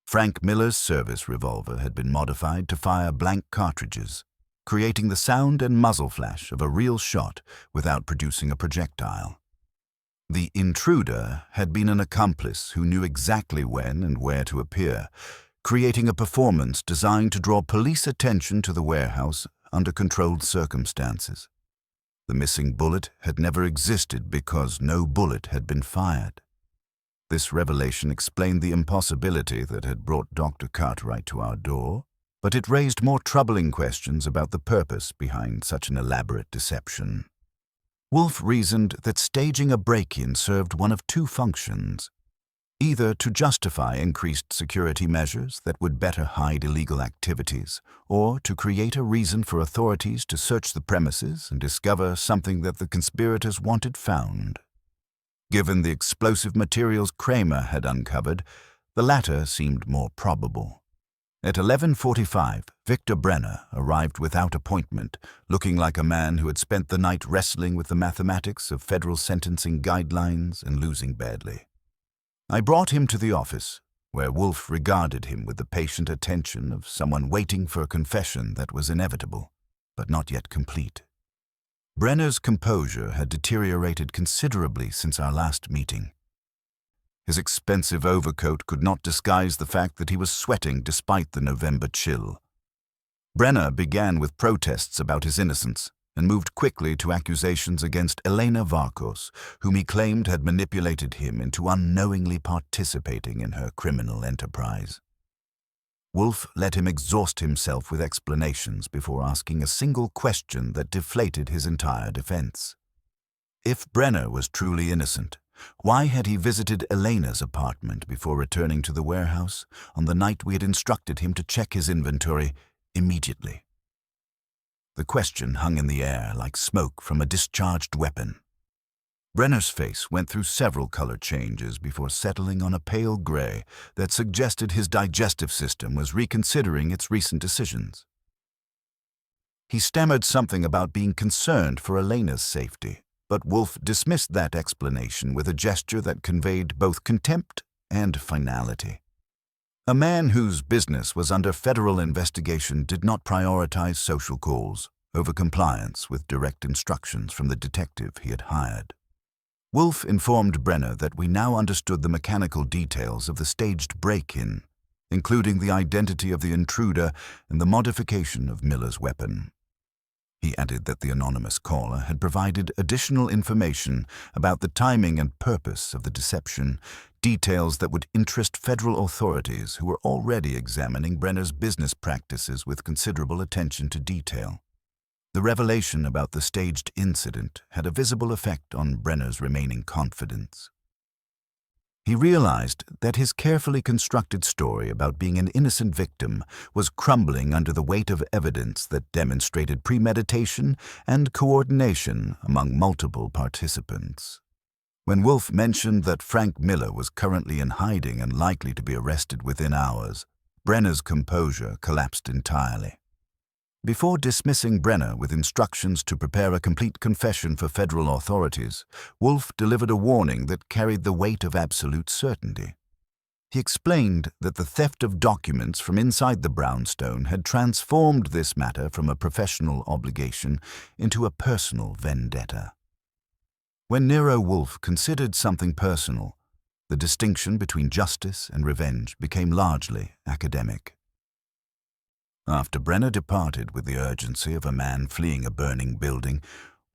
Speaker 1: Frank Miller's service revolver had been modified to fire blank cartridges, creating the sound and muzzle flash of a real shot without producing a projectile. The intruder had been an accomplice who knew exactly when and where to appear, creating a performance designed to draw police attention to the warehouse under controlled circumstances. The missing bullet had never existed because no bullet had been fired. This revelation explained the impossibility that had brought Dr. Cartwright to our door, but it raised more troubling questions about the purpose behind such an elaborate deception. Wolfe reasoned that staging a break-in served one of two functions: either to justify increased security measures that would better hide illegal activities, or to create a reason for authorities to search the premises and discover something that the conspirators wanted found. Given the explosive materials Kramer had uncovered, the latter seemed more probable. At 11:45, Victor Brenner arrived without appointment, looking like a man who had spent the night wrestling with the mathematics of federal sentencing guidelines and losing badly. I brought him to the office, where Wolfe regarded him with the patient attention of someone waiting for a confession that was inevitable, but not yet complete. Brenner's composure had deteriorated considerably since our last meeting. His expensive overcoat could not disguise the fact that he was sweating despite the November chill. Brenner began with protests about his innocence and moved quickly to accusations against Elena Varkos, whom he claimed had manipulated him into unknowingly participating in her criminal enterprise. Wolfe let him exhaust himself with explanations before asking a single question that deflated his entire defense. If Brenner was truly innocent, why had he visited Elena's apartment before returning to the warehouse on the night we had instructed him to check his inventory immediately? The question hung in the air like smoke from a discharged weapon. Brenner's face went through several color changes before settling on a pale gray that suggested his digestive system was reconsidering its recent decisions. He stammered something about being concerned for Elena's safety, but Wolfe dismissed that explanation with a gesture that conveyed both contempt and finality. A man whose business was under federal investigation did not prioritize social calls over compliance with direct instructions from the detective he had hired. Wolfe informed Brenner that we now understood the mechanical details of the staged break-in, including the identity of the intruder and the modification of Miller's weapon. He added that the anonymous caller had provided additional information about the timing and purpose of the deception, details that would interest federal authorities who were already examining Brenner's business practices with considerable attention to detail. The revelation about the staged incident had a visible effect on Brenner's remaining confidence. He realized that his carefully constructed story about being an innocent victim was crumbling under the weight of evidence that demonstrated premeditation and coordination among multiple participants. When Wolfe mentioned that Frank Miller was currently in hiding and likely to be arrested within hours, Brenner's composure collapsed entirely. Before dismissing Brenner with instructions to prepare a complete confession for federal authorities, Wolfe delivered a warning that carried the weight of absolute certainty. He explained that the theft of documents from inside the brownstone had transformed this matter from a professional obligation into a personal vendetta. When Nero Wolfe considered something personal, the distinction between justice and revenge became largely academic. After Brenner departed with the urgency of a man fleeing a burning building,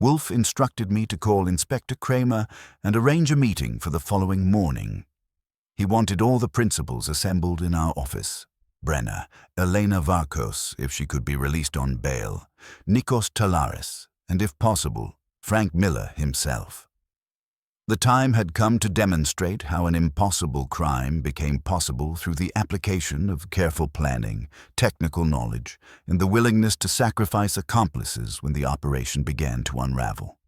Speaker 1: Wolfe instructed me to call Inspector Kramer and arrange a meeting for the following morning. He wanted all the principals assembled in our office: Brenner, Elena Varkos, if she could be released on bail, Nikos Talaris, and if possible, Frank Miller himself. The time had come to demonstrate how an impossible crime became possible through the application of careful planning, technical knowledge, and the willingness to sacrifice accomplices when the operation began to unravel.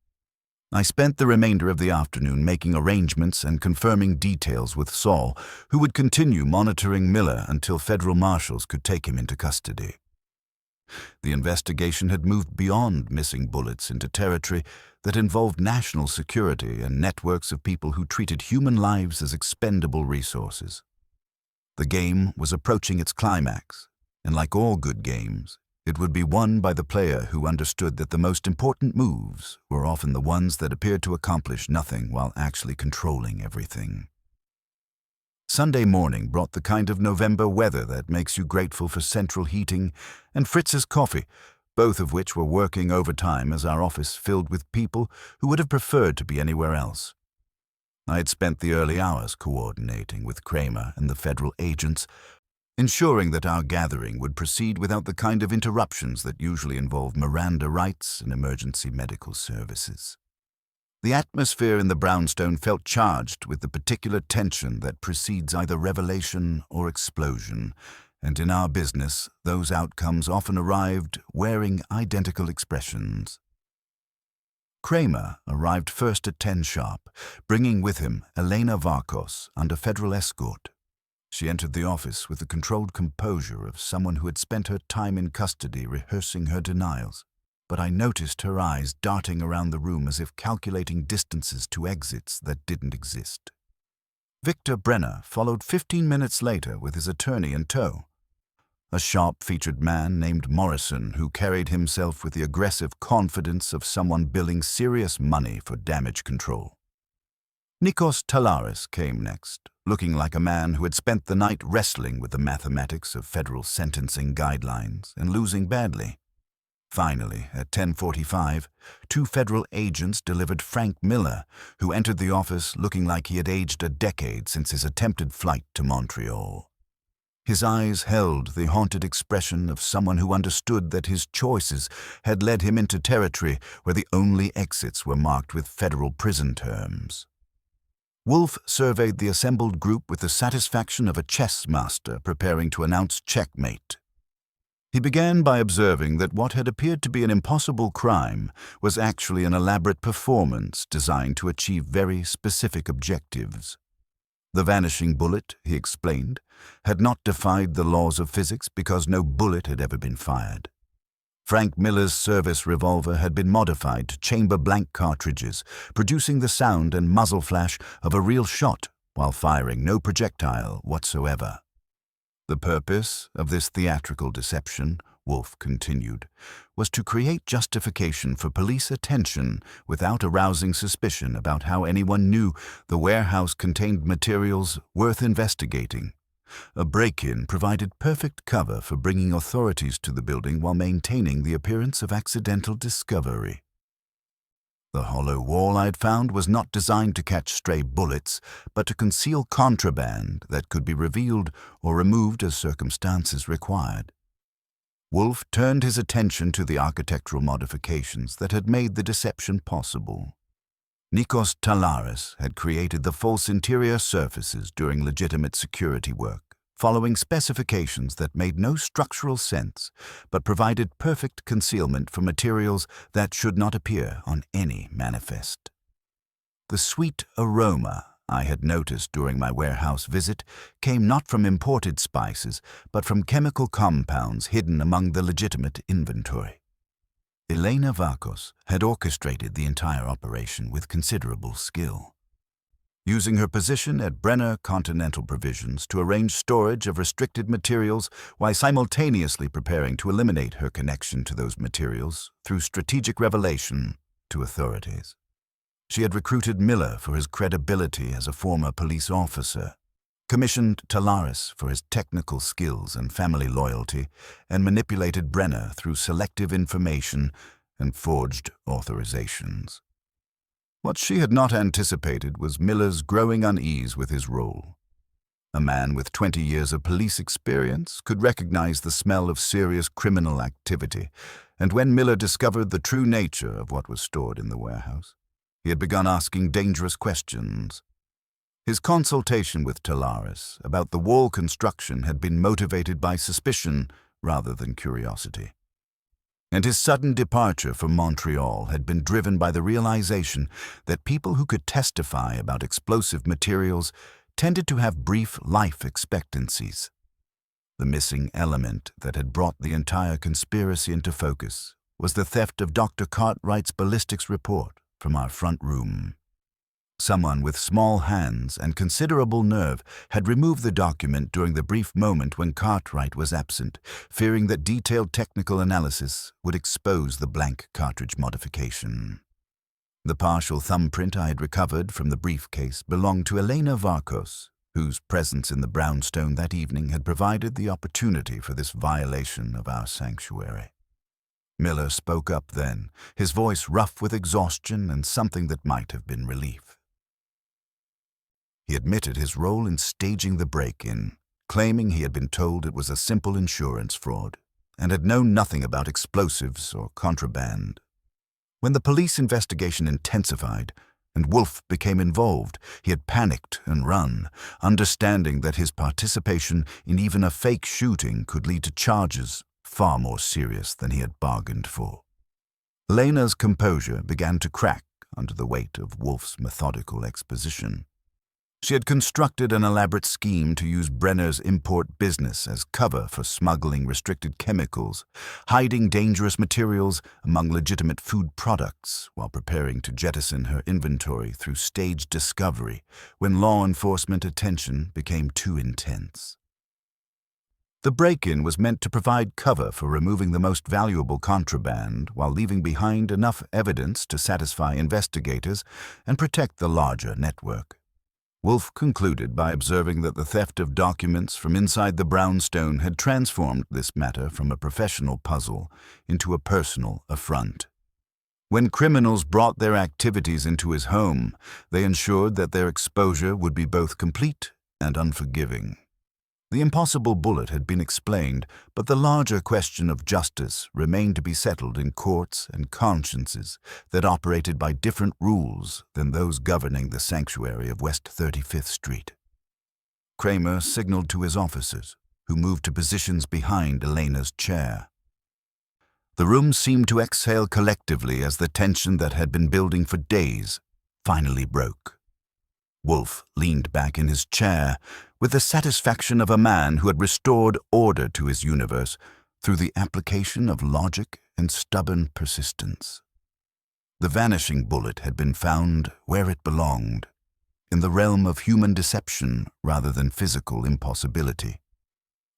Speaker 1: I spent the remainder of the afternoon making arrangements and confirming details with Saul, who would continue monitoring Miller until federal marshals could take him into custody. The investigation had moved beyond missing bullets into territory that involved national security and networks of people who treated human lives as expendable resources. The game was approaching its climax, and like all good games, it would be won by the player who understood that the most important moves were often the ones that appeared to accomplish nothing while actually controlling everything. Sunday morning brought the kind of November weather that makes you grateful for central heating and Fritz's coffee, both of which were working overtime as our office filled with people who would have preferred to be anywhere else. I had spent the early hours coordinating with Kramer and the federal agents, ensuring that our gathering would proceed without the kind of interruptions that usually involve Miranda rights and emergency medical services. The atmosphere in the brownstone felt charged with the particular tension that precedes either revelation or explosion, and in our business, those outcomes often arrived wearing identical expressions. Kramer arrived first at 10 sharp, bringing with him Elena Varkos under federal escort. She entered the office with the controlled composure of someone who had spent her time in custody rehearsing her denials, but I noticed her eyes darting around the room as if calculating distances to exits that didn't exist. Victor Brenner followed 15 minutes later with his attorney in tow, a sharp-featured man named Morrison who carried himself with the aggressive confidence of someone billing serious money for damage control. Nikos Talaris came next, looking like a man who had spent the night wrestling with the mathematics of federal sentencing guidelines and losing badly. Finally, at 10:45, 2 federal agents delivered Frank Miller, who entered the office looking like he had aged a decade since his attempted flight to Montreal. His eyes held the haunted expression of someone who understood that his choices had led him into territory where the only exits were marked with federal prison terms. Wolfe surveyed the assembled group with the satisfaction of a chess master preparing to announce checkmate. He began by observing that what had appeared to be an impossible crime was actually an elaborate performance designed to achieve very specific objectives. The vanishing bullet, he explained, had not defied the laws of physics because no bullet had ever been fired. Frank Miller's service revolver had been modified to chamber blank cartridges, producing the sound and muzzle flash of a real shot while firing no projectile whatsoever. The purpose of this theatrical deception, Wolfe continued, was to create justification for police attention without arousing suspicion about how anyone knew the warehouse contained materials worth investigating. A break-in provided perfect cover for bringing authorities to the building while maintaining the appearance of accidental discovery. The hollow wall I had found was not designed to catch stray bullets, but to conceal contraband that could be revealed or removed as circumstances required. Wolfe turned his attention to the architectural modifications that had made the deception possible. Nikos Talaris had created the false interior surfaces during legitimate security work, following specifications that made no structural sense, but provided perfect concealment for materials that should not appear on any manifest. The sweet aroma I had noticed during my warehouse visit came not from imported spices, but from chemical compounds hidden among the legitimate inventory. Elena Varkos had orchestrated the entire operation with considerable skill. Using her position at Brenner Continental Provisions to arrange storage of restricted materials while simultaneously preparing to eliminate her connection to those materials through strategic revelation to authorities. She had recruited Miller for his credibility as a former police officer, commissioned Talaris for his technical skills and family loyalty, and manipulated Brenner through selective information and forged authorizations. What she had not anticipated was Miller's growing unease with his role. A man with 20 years of police experience could recognize the smell of serious criminal activity, and when Miller discovered the true nature of what was stored in the warehouse, he had begun asking dangerous questions. His consultation with Talaris about the wall construction had been motivated by suspicion rather than curiosity. And his sudden departure from Montreal had been driven by the realization that people who could testify about explosive materials tended to have brief life expectancies. The missing element that had brought the entire conspiracy into focus was the theft of Dr. Cartwright's ballistics report from our front room. Someone with small hands and considerable nerve had removed the document during the brief moment when Cartwright was absent, fearing that detailed technical analysis would expose the blank cartridge modification. The partial thumbprint I had recovered from the briefcase belonged to Elena Varkos, whose presence in the brownstone that evening had provided the opportunity for this violation of our sanctuary. Miller spoke up then, his voice rough with exhaustion and something that might have been relief. He admitted his role in staging the break-in, claiming he had been told it was a simple insurance fraud and had known nothing about explosives or contraband. When the police investigation intensified, and Wolfe became involved. He had panicked and run, understanding that his participation in even a fake shooting could lead to charges far more serious than he had bargained for. Elena's composure began to crack under the weight of Wolfe's methodical exposition. She had constructed an elaborate scheme to use Brenner's import business as cover for smuggling restricted chemicals, hiding dangerous materials among legitimate food products while preparing to jettison her inventory through staged discovery when law enforcement attention became too intense. The break-in was meant to provide cover for removing the most valuable contraband while leaving behind enough evidence to satisfy investigators and protect the larger network. Wolfe concluded by observing that the theft of documents from inside the brownstone had transformed this matter from a professional puzzle into a personal affront. When criminals brought their activities into his home, they ensured that their exposure would be both complete and unforgiving. The impossible bullet had been explained, but the larger question of justice remained to be settled in courts and consciences that operated by different rules than those governing the sanctuary of West 35th Street. Kramer signaled to his officers, who moved to positions behind Elena's chair. The room seemed to exhale collectively as the tension that had been building for days finally broke. Wolfe leaned back in his chair with the satisfaction of a man who had restored order to his universe through the application of logic and stubborn persistence. The vanishing bullet had been found where it belonged, in the realm of human deception rather than physical impossibility.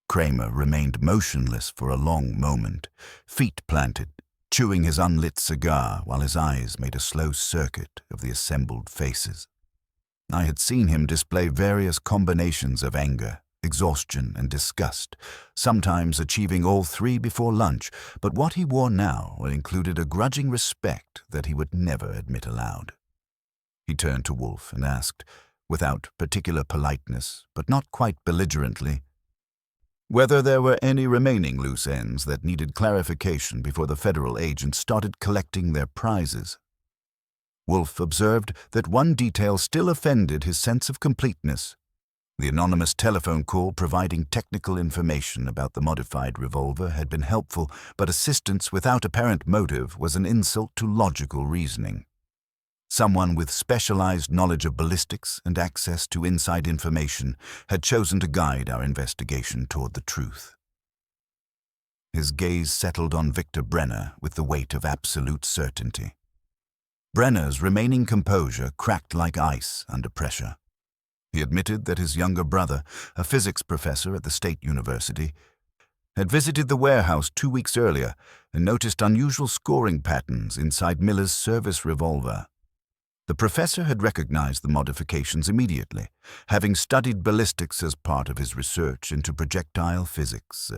Speaker 1: Kramer remained motionless for a long moment, feet planted, chewing his unlit cigar while his eyes made a slow circuit of the assembled faces. I had seen him display various combinations of anger, exhaustion, and disgust, sometimes achieving all three before lunch, but what he wore now included a grudging respect that he would never admit aloud. He turned to Wolfe and asked, without particular politeness, but not quite belligerently, whether there were any remaining loose ends that needed clarification before the federal agents started collecting their prizes. Wolfe observed that one detail still offended his sense of completeness. The anonymous telephone call providing technical information about the modified revolver had been helpful, but assistance without apparent motive was an insult to logical reasoning. Someone with specialized knowledge of ballistics and access to inside information had chosen to guide our investigation toward the truth. His gaze settled on Victor Brenner with the weight of absolute certainty. Brenner's remaining composure cracked like ice under pressure. He admitted that his younger brother, a physics professor at the State University, had visited the warehouse 2 weeks earlier and noticed unusual scoring patterns inside Miller's service revolver. The professor had recognized the modifications immediately, having studied ballistics as part of his research into projectile physics.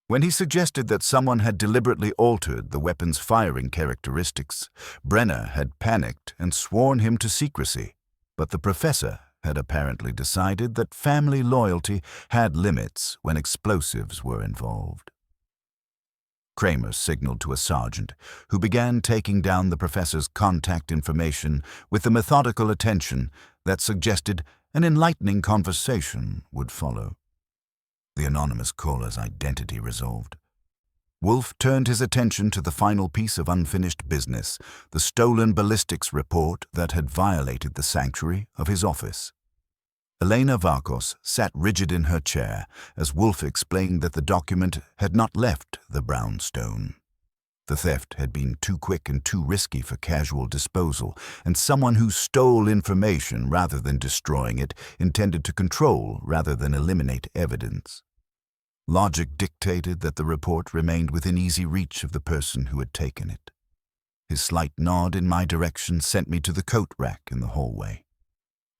Speaker 1: When he suggested that someone had deliberately altered the weapon's firing characteristics, Brenner had panicked and sworn him to secrecy, but the professor had apparently decided that family loyalty had limits when explosives were involved. Kramer signaled to a sergeant, who began taking down the professor's contact information with the methodical attention that suggested an enlightening conversation would follow. The anonymous caller's identity resolved. Wolfe turned his attention to the final piece of unfinished business, the stolen ballistics report that had violated the sanctuary of his office. Elena Varkos sat rigid in her chair as Wolfe explained that the document had not left the brownstone. The theft had been too quick and too risky for casual disposal, and someone who stole information rather than destroying it intended to control rather than eliminate evidence. Logic dictated that the report remained within easy reach of the person who had taken it. His slight nod in my direction sent me to the coat rack in the hallway.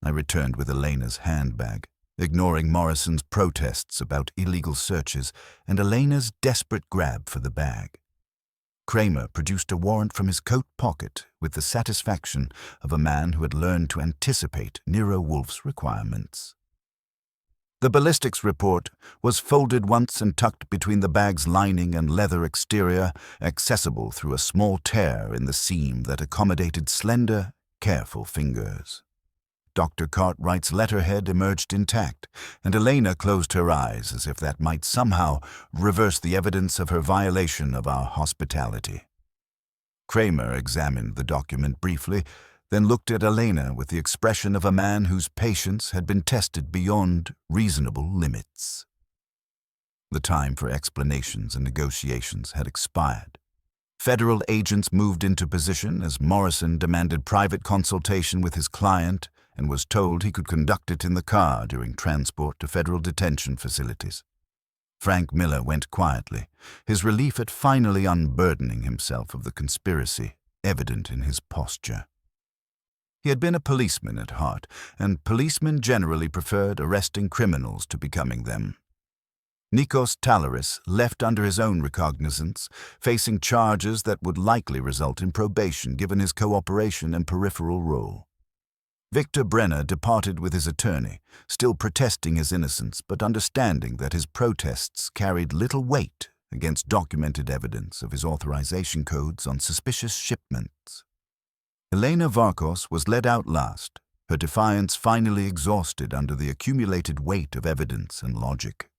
Speaker 1: I returned with Elena's handbag, ignoring Morrison's protests about illegal searches and Elena's desperate grab for the bag. Kramer produced a warrant from his coat pocket with the satisfaction of a man who had learned to anticipate Nero Wolfe's requirements. The ballistics report was folded once and tucked between the bag's lining and leather exterior, accessible through a small tear in the seam that accommodated slender, careful fingers. Dr. Cartwright's letterhead emerged intact, and Elena closed her eyes as if that might somehow reverse the evidence of her violation of our hospitality. Kramer examined the document briefly, then looked at Elena with the expression of a man whose patience had been tested beyond reasonable limits. The time for explanations and negotiations had expired. Federal agents moved into position as Morrison demanded private consultation with his client and was told he could conduct it in the car during transport to federal detention facilities. Frank Miller went quietly, his relief at finally unburdening himself of the conspiracy evident in his posture. He had been a policeman at heart, and policemen generally preferred arresting criminals to becoming them. Nikos Talaris left under his own recognizance, facing charges that would likely result in probation given his cooperation and peripheral role. Victor Brenner departed with his attorney, still protesting his innocence but understanding that his protests carried little weight against documented evidence of his authorization codes on suspicious shipments. Elena Varkos was led out last, her defiance finally exhausted under the accumulated weight of evidence and logic.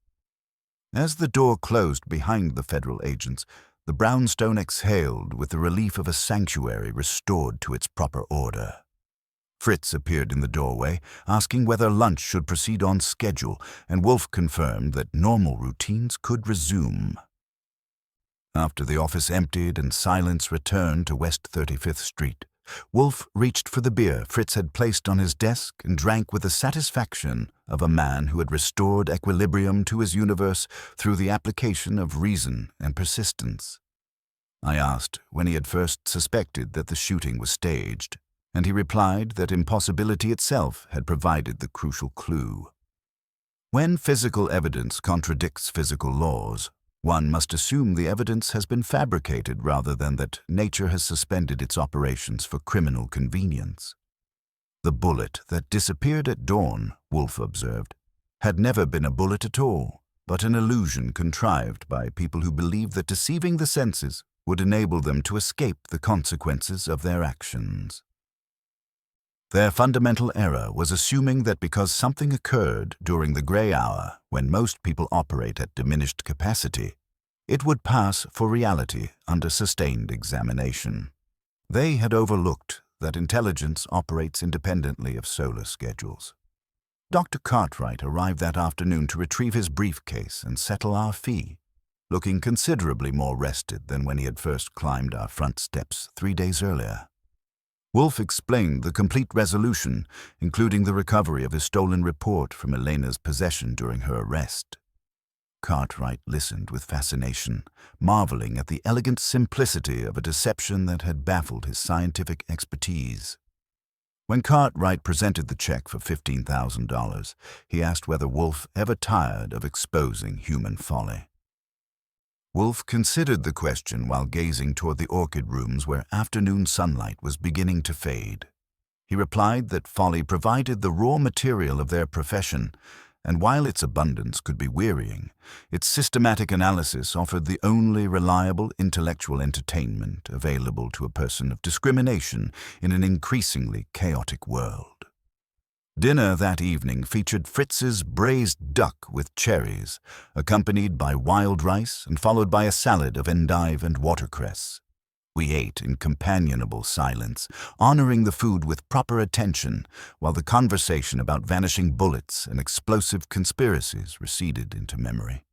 Speaker 1: As the door closed behind the federal agents, the brownstone exhaled with the relief of a sanctuary restored to its proper order. Fritz appeared in the doorway, asking whether lunch should proceed on schedule, and Wolfe confirmed that normal routines could resume. After the office emptied and silence returned to West 35th Street, Wolfe reached for the beer Fritz had placed on his desk and drank with the satisfaction of a man who had restored equilibrium to his universe through the application of reason and persistence. I asked when he had first suspected that the shooting was staged, and he replied that impossibility itself had provided the crucial clue. When physical evidence contradicts physical laws, one must assume the evidence has been fabricated rather than that nature has suspended its operations for criminal convenience. The bullet that disappeared at dawn, Wolfe observed, had never been a bullet at all, but an illusion contrived by people who believed that deceiving the senses would enable them to escape the consequences of their actions. Their fundamental error was assuming that because something occurred during the gray hour when most people operate at diminished capacity, it would pass for reality under sustained examination. They had overlooked that intelligence operates independently of solar schedules. Dr. Cartwright arrived that afternoon to retrieve his briefcase and settle our fee, looking considerably more rested than when he had first climbed our front steps 3 days earlier. Wolfe explained the complete resolution, including the recovery of his stolen report from Elena's possession during her arrest. Cartwright listened with fascination, marveling at the elegant simplicity of a deception that had baffled his scientific expertise. When Cartwright presented the check for $15,000, he asked whether Wolfe ever tired of exposing human folly. Wolfe considered the question while gazing toward the orchid rooms where afternoon sunlight was beginning to fade. He replied that folly provided the raw material of their profession, and while its abundance could be wearying, its systematic analysis offered the only reliable intellectual entertainment available to a person of discrimination in an increasingly chaotic world. Dinner that evening featured Fritz's braised duck with cherries, accompanied by wild rice and followed by a salad of endive and watercress. We ate in companionable silence, honoring the food with proper attention, while the conversation about vanishing bullets and explosive conspiracies receded into memory.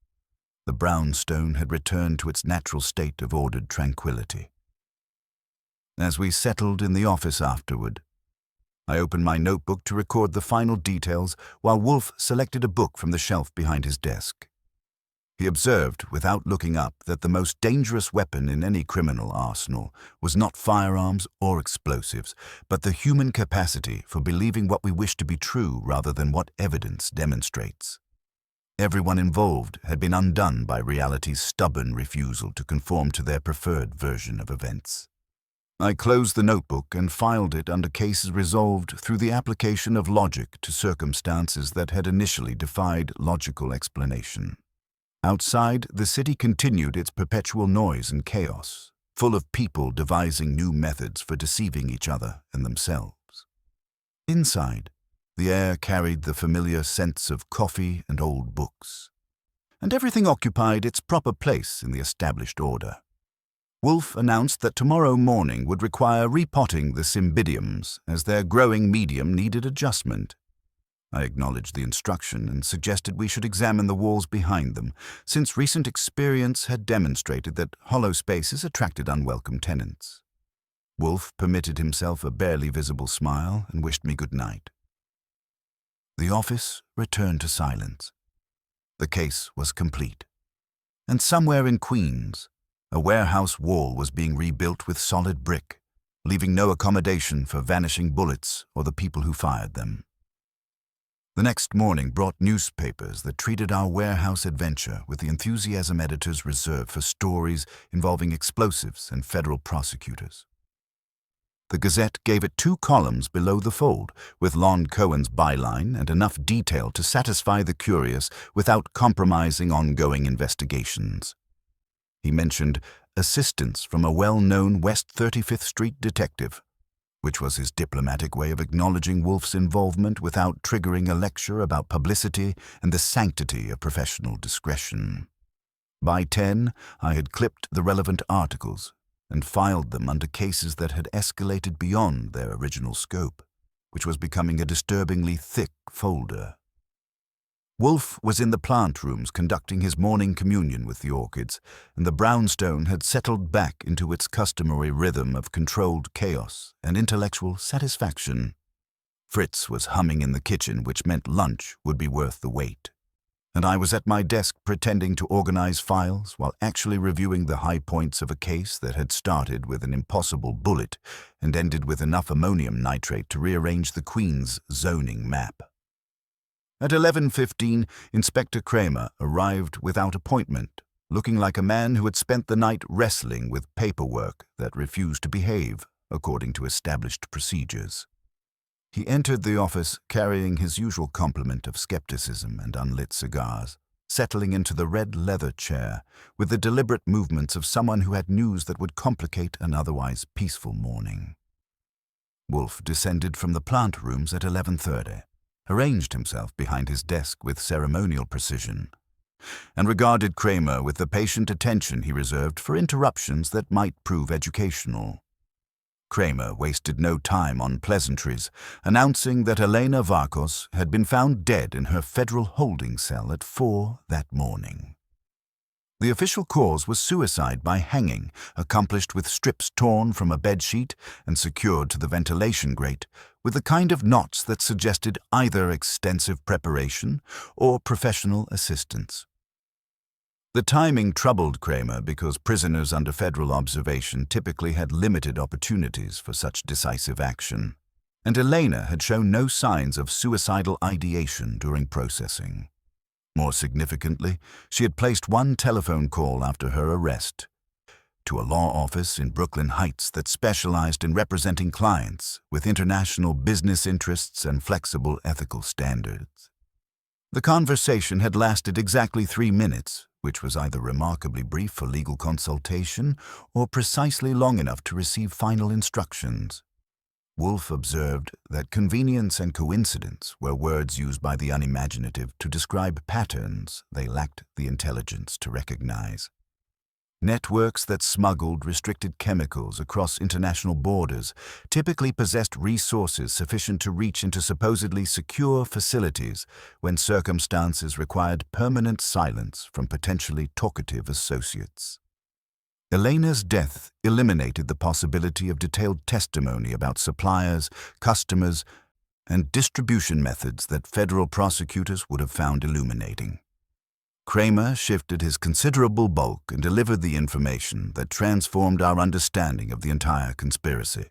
Speaker 1: The brownstone had returned to its natural state of ordered tranquility. As we settled in the office afterward, I opened my notebook to record the final details while Wolfe selected a book from the shelf behind his desk. He observed, without looking up, that the most dangerous weapon in any criminal arsenal was not firearms or explosives, but the human capacity for believing what we wish to be true rather than what evidence demonstrates. Everyone involved had been undone by reality's stubborn refusal to conform to their preferred version of events. I closed the notebook and filed it under cases resolved through the application of logic to circumstances that had initially defied logical explanation. Outside, the city continued its perpetual noise and chaos, full of people devising new methods for deceiving each other and themselves. Inside, the air carried the familiar scents of coffee and old books, and everything occupied its proper place in the established order. Wolfe announced that tomorrow morning would require repotting the cymbidiums, as their growing medium needed adjustment. I acknowledged the instruction and suggested we should examine the walls behind them, since recent experience had demonstrated that hollow spaces attracted unwelcome tenants. Wolfe permitted himself a barely visible smile and wished me good night. The office returned to silence. The case was complete. And somewhere in Queens, a warehouse wall was being rebuilt with solid brick, leaving no accommodation for vanishing bullets or the people who fired them. The next morning brought newspapers that treated our warehouse adventure with the enthusiasm editors reserve for stories involving explosives and federal prosecutors. The Gazette gave it 2 columns below the fold, with Lon Cohen's byline and enough detail to satisfy the curious without compromising ongoing investigations. He mentioned assistance from a well-known West 35th Street detective, which was his diplomatic way of acknowledging Wolfe's involvement without triggering a lecture about publicity and the sanctity of professional discretion. By 10, I had clipped the relevant articles and filed them under cases that had escalated beyond their original scope, which was becoming a disturbingly thick folder. Wolfe was in the plant rooms conducting his morning communion with the orchids, and the brownstone had settled back into its customary rhythm of controlled chaos and intellectual satisfaction. Fritz was humming in the kitchen, which meant lunch would be worth the wait. And I was at my desk pretending to organize files while actually reviewing the high points of a case that had started with an impossible bullet and ended with enough ammonium nitrate to rearrange the Queen's zoning map. At 11:15, Inspector Kramer arrived without appointment, looking like a man who had spent the night wrestling with paperwork that refused to behave according to established procedures. He entered the office carrying his usual complement of skepticism and unlit cigars, settling into the red leather chair with the deliberate movements of someone who had news that would complicate an otherwise peaceful morning. Wolfe descended from the plant rooms at 11:30, arranged himself behind his desk with ceremonial precision, and regarded Kramer with the patient attention he reserved for interruptions that might prove educational. Kramer wasted no time on pleasantries, announcing that Elena Varkos had been found dead in her federal holding cell at 4 that morning. The official cause was suicide by hanging, accomplished with strips torn from a bedsheet and secured to the ventilation grate, with the kind of knots that suggested either extensive preparation or professional assistance. The timing troubled Kramer because prisoners under federal observation typically had limited opportunities for such decisive action, and Elena had shown no signs of suicidal ideation during processing. More significantly, she had placed one telephone call after her arrest to a law office in Brooklyn Heights that specialized in representing clients with international business interests and flexible ethical standards. The conversation had lasted exactly 3 minutes, which was either remarkably brief for legal consultation or precisely long enough to receive final instructions. Wolfe observed that convenience and coincidence were words used by the unimaginative to describe patterns they lacked the intelligence to recognize. Networks that smuggled restricted chemicals across international borders typically possessed resources sufficient to reach into supposedly secure facilities when circumstances required permanent silence from potentially talkative associates. Elena's death eliminated the possibility of detailed testimony about suppliers, customers, and distribution methods that federal prosecutors would have found illuminating. Kramer shifted his considerable bulk and delivered the information that transformed our understanding of the entire conspiracy.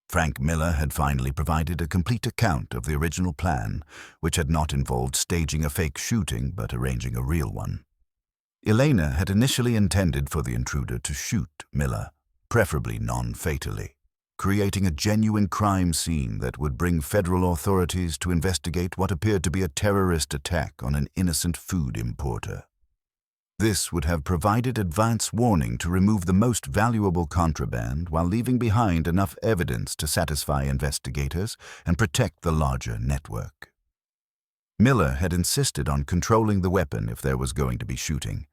Speaker 1: Frank Miller had finally provided a complete account of the original plan, which had not involved staging a fake shooting but arranging a real one. Elena had initially intended for the intruder to shoot Miller, preferably non-fatally, creating a genuine crime scene that would bring federal authorities to investigate what appeared to be a terrorist attack on an innocent food importer. This would have provided advance warning to remove the most valuable contraband while leaving behind enough evidence to satisfy investigators and protect the larger network. Miller had insisted on controlling the weapon if there was going to be shooting,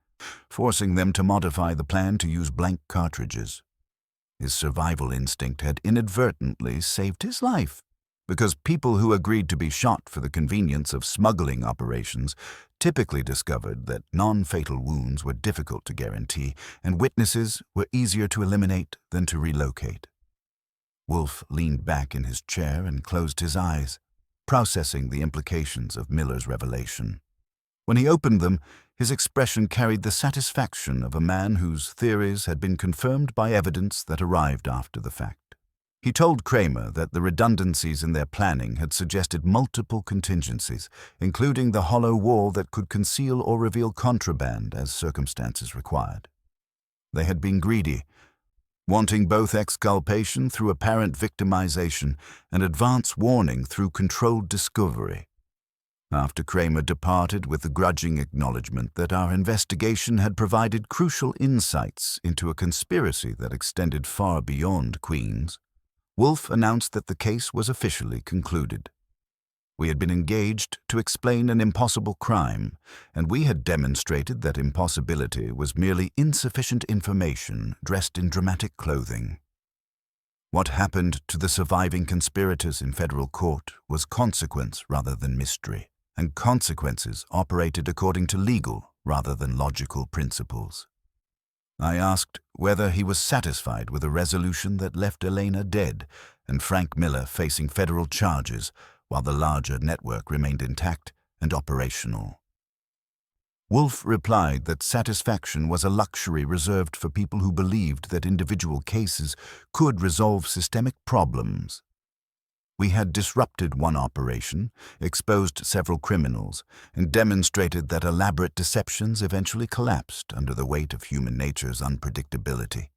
Speaker 1: forcing them to modify the plan to use blank cartridges. His survival instinct had inadvertently saved his life, because people who agreed to be shot for the convenience of smuggling operations typically discovered that non-fatal wounds were difficult to guarantee and witnesses were easier to eliminate than to relocate. Wolfe leaned back in his chair and closed his eyes, processing the implications of Miller's revelation. When he opened them, his expression carried the satisfaction of a man whose theories had been confirmed by evidence that arrived after the fact. He told Kramer that the redundancies in their planning had suggested multiple contingencies, including the hollow wall that could conceal or reveal contraband as circumstances required. They had been greedy, wanting both exculpation through apparent victimization and advance warning through controlled discovery. After Kramer departed with the grudging acknowledgement that our investigation had provided crucial insights into a conspiracy that extended far beyond Queens, Wolfe announced that the case was officially concluded. We had been engaged to explain an impossible crime, and we had demonstrated that impossibility was merely insufficient information dressed in dramatic clothing. What happened to the surviving conspirators in federal court was consequence rather than mystery, and consequences operated according to legal rather than logical principles. I asked whether he was satisfied with a resolution that left Elena dead and Frank Miller facing federal charges while the larger network remained intact and operational. Wolfe replied that satisfaction was a luxury reserved for people who believed that individual cases could resolve systemic problems. We had disrupted one operation, exposed several criminals, and demonstrated that elaborate deceptions eventually collapsed under the weight of human nature's unpredictability.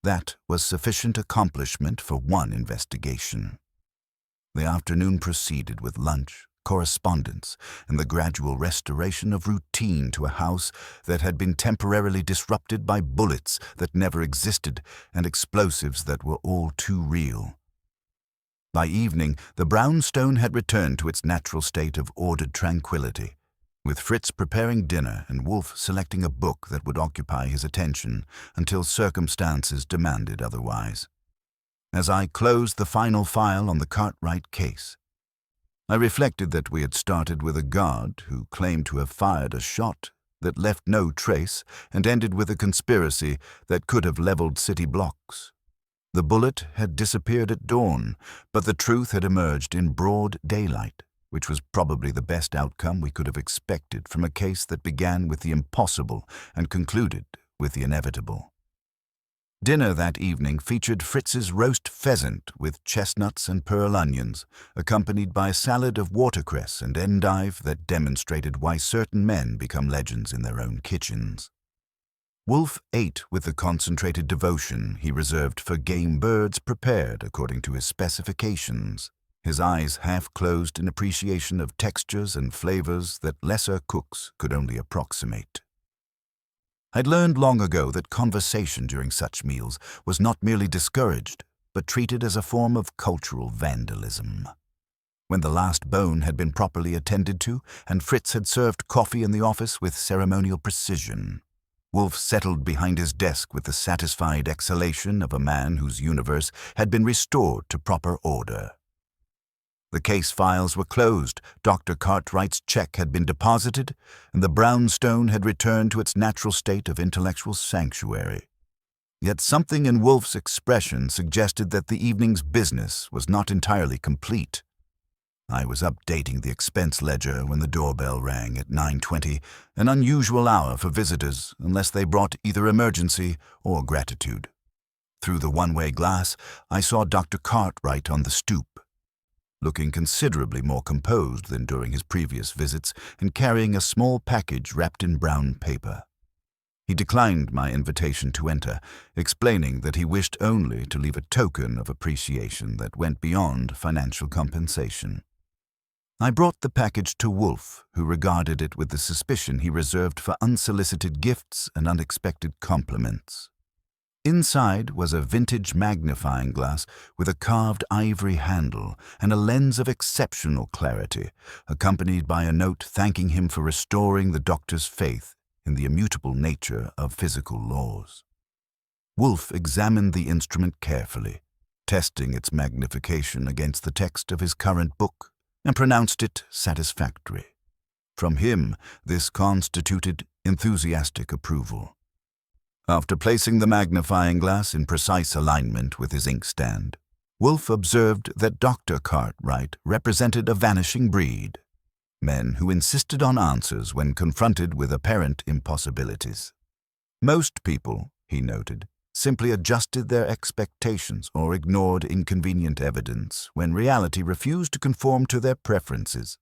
Speaker 1: That was sufficient accomplishment for one investigation. The afternoon proceeded with lunch, correspondence, and the gradual restoration of routine to a house that had been temporarily disrupted by bullets that never existed and explosives that were all too real. By evening, the brownstone had returned to its natural state of ordered tranquility, with Fritz preparing dinner and Wolfe selecting a book that would occupy his attention until circumstances demanded otherwise. As I closed the final file on the Cartwright case, I reflected that we had started with a guard who claimed to have fired a shot that left no trace and ended with a conspiracy that could have leveled city blocks. The bullet had disappeared at dawn, but the truth had emerged in broad daylight, which was probably the best outcome we could have expected from a case that began with the impossible and concluded with the inevitable. Dinner that evening featured Fritz's roast pheasant with chestnuts and pearl onions, accompanied by a salad of watercress and endive that demonstrated why certain men become legends in their own kitchens. Wolfe ate with the concentrated devotion he reserved for game birds prepared according to his specifications, his eyes half closed in appreciation of textures and flavors that lesser cooks could only approximate. I'd learned long ago that conversation during such meals was not merely discouraged, but treated as a form of cultural vandalism. When the last bone had been properly attended to, and Fritz had served coffee in the office with ceremonial precision, Wolfe settled behind his desk with the satisfied exhalation of a man whose universe had been restored to proper order. The case files were closed, Dr. Cartwright's check had been deposited, and the brownstone had returned to its natural state of intellectual sanctuary. Yet something in Wolfe's expression suggested that the evening's business was not entirely complete. I was updating the expense ledger when the doorbell rang at 9:20, an unusual hour for visitors unless they brought either emergency or gratitude. Through the one-way glass, I saw Dr. Cartwright on the stoop, looking considerably more composed than during his previous visits and carrying a small package wrapped in brown paper. He declined my invitation to enter, explaining that he wished only to leave a token of appreciation that went beyond financial compensation. I brought the package to Wolfe, who regarded it with the suspicion he reserved for unsolicited gifts and unexpected compliments. Inside was a vintage magnifying glass with a carved ivory handle and a lens of exceptional clarity, accompanied by a note thanking him for restoring the doctor's faith in the immutable nature of physical laws. Wolfe examined the instrument carefully, testing its magnification against the text of his current book, and pronounced it satisfactory. From him, this constituted enthusiastic approval. After placing the magnifying glass in precise alignment with his inkstand, Wolfe observed that Dr. Cartwright represented a vanishing breed, men who insisted on answers when confronted with apparent impossibilities. Most people, he noted, simply adjusted their expectations or ignored inconvenient evidence when reality refused to conform to their preferences.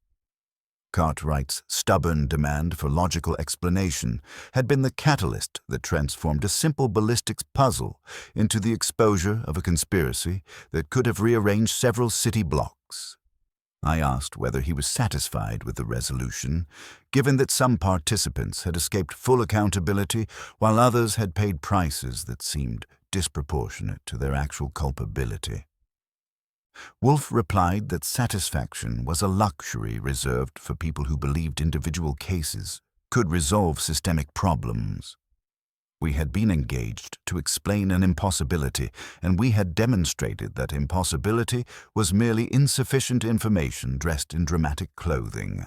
Speaker 1: Cartwright's stubborn demand for logical explanation had been the catalyst that transformed a simple ballistics puzzle into the exposure of a conspiracy that could have rearranged several city blocks. I asked whether he was satisfied with the resolution, given that some participants had escaped full accountability while others had paid prices that seemed disproportionate to their actual culpability. Wolfe replied that satisfaction was a luxury reserved for people who believed individual cases could resolve systemic problems. We had been engaged to explain an impossibility, and we had demonstrated that impossibility was merely insufficient information dressed in dramatic clothing.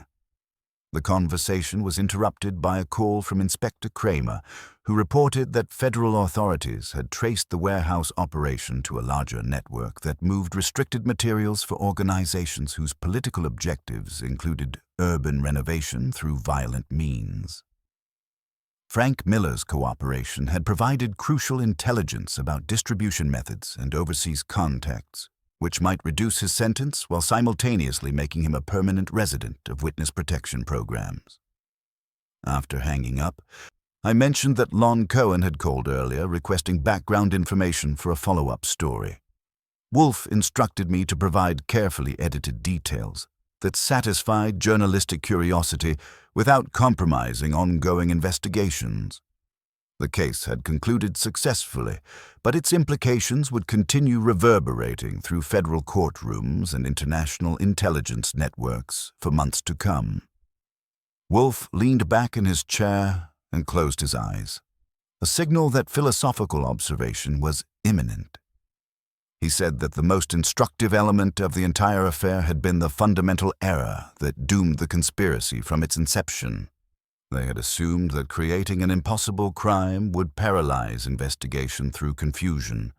Speaker 1: The conversation was interrupted by a call from Inspector Kramer, who reported that federal authorities had traced the warehouse operation to a larger network that moved restricted materials for organizations whose political objectives included urban renovation through violent means. Frank Miller's cooperation had provided crucial intelligence about distribution methods and overseas contacts, which might reduce his sentence while simultaneously making him a permanent resident of witness protection programs. After hanging up, I mentioned that Lon Cohen had called earlier requesting background information for a follow-up story. Wolfe instructed me to provide carefully edited details that satisfied journalistic curiosity without compromising ongoing investigations. The case had concluded successfully, but its implications would continue reverberating through federal courtrooms and international intelligence networks for months to come. Wolfe leaned back in his chair and closed his eyes, a signal that philosophical observation was imminent. He said that the most instructive element of the entire affair had been the fundamental error that doomed the conspiracy from its inception. They had assumed that creating an impossible crime would paralyze investigation through confusion,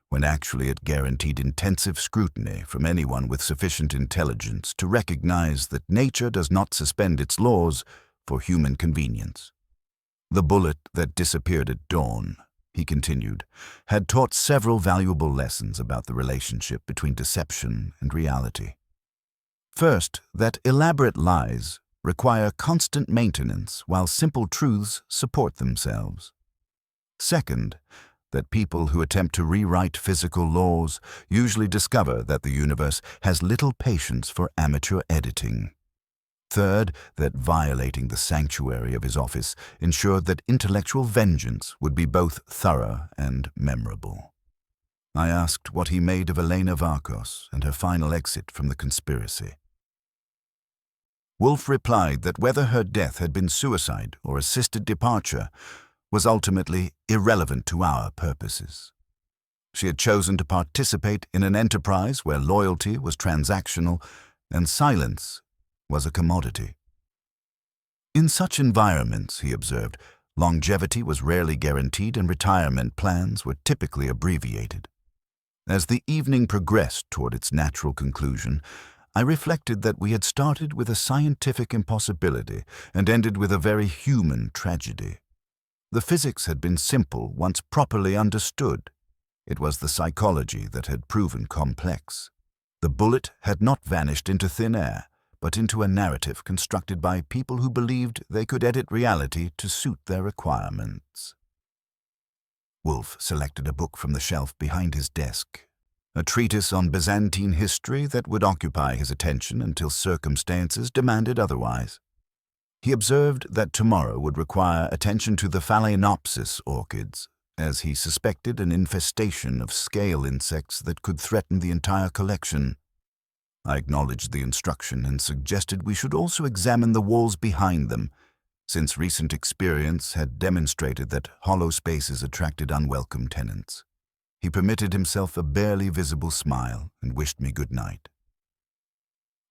Speaker 1: when actually it guaranteed intensive scrutiny from anyone with sufficient intelligence to recognize that nature does not suspend its laws for human convenience. The bullet that disappeared at dawn, he continued, had taught several valuable lessons about the relationship between deception and reality. First, that elaborate lies require constant maintenance while simple truths support themselves. Second, that people who attempt to rewrite physical laws usually discover that the universe has little patience for amateur editing. Third, that violating the sanctuary of his office ensured that intellectual vengeance would be both thorough and memorable. I asked what he made of Elena Varkos and her final exit from the conspiracy. Wolfe replied that whether her death had been suicide or assisted departure was ultimately irrelevant to our purposes. She had chosen to participate in an enterprise where loyalty was transactional and silence was a commodity. In such environments, he observed, longevity was rarely guaranteed and retirement plans were typically abbreviated. As the evening progressed toward its natural conclusion, I reflected that we had started with a scientific impossibility and ended with a very human tragedy. The physics had been simple once properly understood. It was the psychology that had proven complex. The bullet had not vanished into thin air, but into a narrative constructed by people who believed they could edit reality to suit their requirements. Wolfe selected a book from the shelf behind his desk a treatise on Byzantine history that would occupy his attention until circumstances demanded otherwise. He observed that tomorrow would require attention to the Phalaenopsis orchids, as he suspected an infestation of scale insects that could threaten the entire collection. I acknowledged the instruction and suggested we should also examine the walls behind them, since recent experience had demonstrated that hollow spaces attracted unwelcome tenants. He permitted himself a barely visible smile and wished me good night.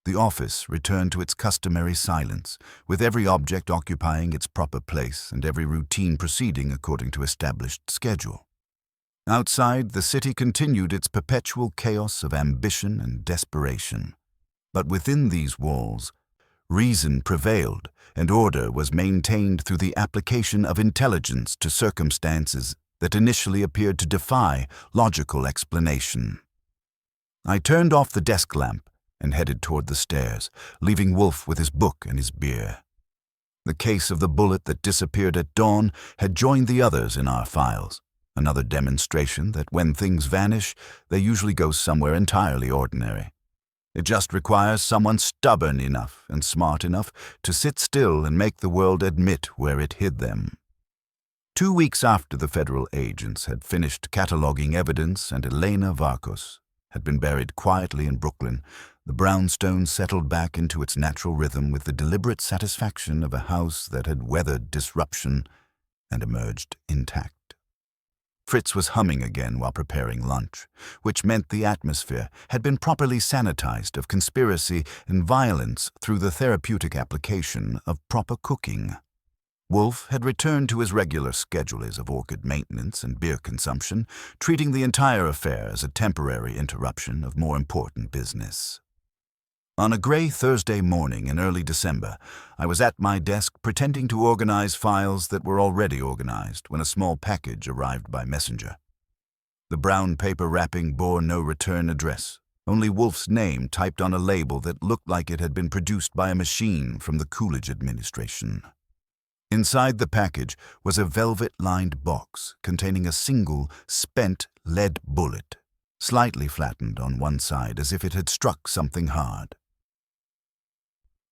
Speaker 1: The office returned to its customary silence, with every object occupying its proper place and every routine proceeding according to established schedule. Outside, the city continued its perpetual chaos of ambition and desperation. But within these walls, reason prevailed and order was maintained through the application of intelligence to circumstances that initially appeared to defy logical explanation. I turned off the desk lamp and headed toward the stairs, leaving Wolfe with his book and his beer. The case of the bullet that disappeared at dawn had joined the others in our files, another demonstration that when things vanish, they usually go somewhere entirely ordinary. It just requires someone stubborn enough and smart enough to sit still and make the world admit where it hid them. 2 weeks after the federal agents had finished cataloging evidence and Elena Varkos had been buried quietly in Brooklyn, the brownstone settled back into its natural rhythm with the deliberate satisfaction of a house that had weathered disruption and emerged intact. Fritz was humming again while preparing lunch, which meant the atmosphere had been properly sanitized of conspiracy and violence through the therapeutic application of proper cooking. Wolfe had returned to his regular schedules of orchid maintenance and beer consumption, treating the entire affair as a temporary interruption of more important business. On a gray Thursday morning in early December, I was at my desk pretending to organize files that were already organized when a small package arrived by messenger. The brown paper wrapping bore no return address, only Wolfe's name typed on a label that looked like it had been produced by a machine from the Coolidge administration. Inside the package was a velvet-lined box containing a single, spent lead bullet, slightly flattened on one side as if it had struck something hard.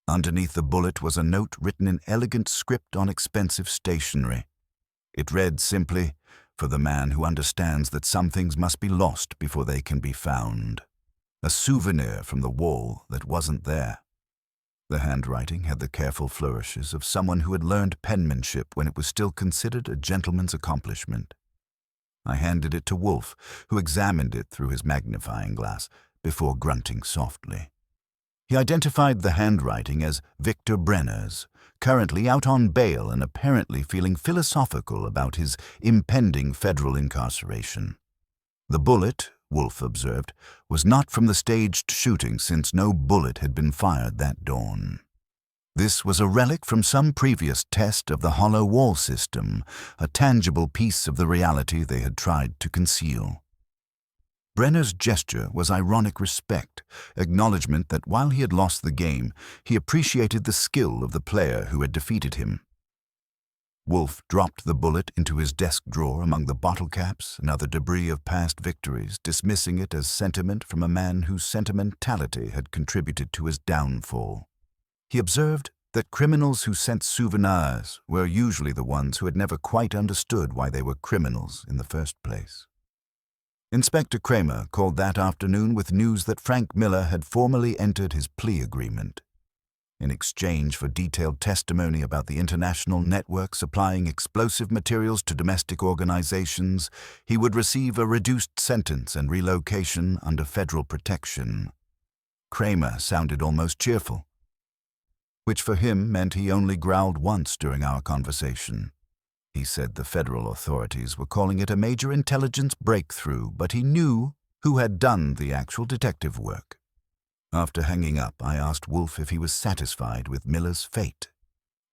Speaker 1: Underneath the bullet was a note written in elegant script on expensive stationery. It read simply, "For the man who understands that some things must be lost before they can be found." A souvenir from the wall that wasn't there. The handwriting had the careful flourishes of someone who had learned penmanship when it was still considered a gentleman's accomplishment. I handed it to Wolfe, who examined it through his magnifying glass before grunting softly. He identified the handwriting as Victor Brenner's, currently out on bail and apparently feeling philosophical about his impending federal incarceration. The bullet, Wolfe observed, was not from the staged shooting since no bullet had been fired that dawn. This was a relic from some previous test of the hollow wall system, a tangible piece of the reality they had tried to conceal. Brenner's gesture was ironic respect, acknowledgement that while he had lost the game, he appreciated the skill of the player who had defeated him. Wolfe dropped the bullet into his desk drawer among the bottle caps and other debris of past victories, dismissing it as sentiment from a man whose sentimentality had contributed to his downfall. He observed that criminals who sent souvenirs were usually the ones who had never quite understood why they were criminals in the first place. Inspector Kramer called that afternoon with news that Frank Miller had formally entered his plea agreement. In exchange for detailed testimony about the international network supplying explosive materials to domestic organizations, he would receive a reduced sentence and relocation under federal protection. Kramer sounded almost cheerful, which for him meant he only growled once during our conversation. He said the federal authorities were calling it a major intelligence breakthrough, but he knew who had done the actual detective work. After hanging up, I asked Wolfe if he was satisfied with Miller's fate.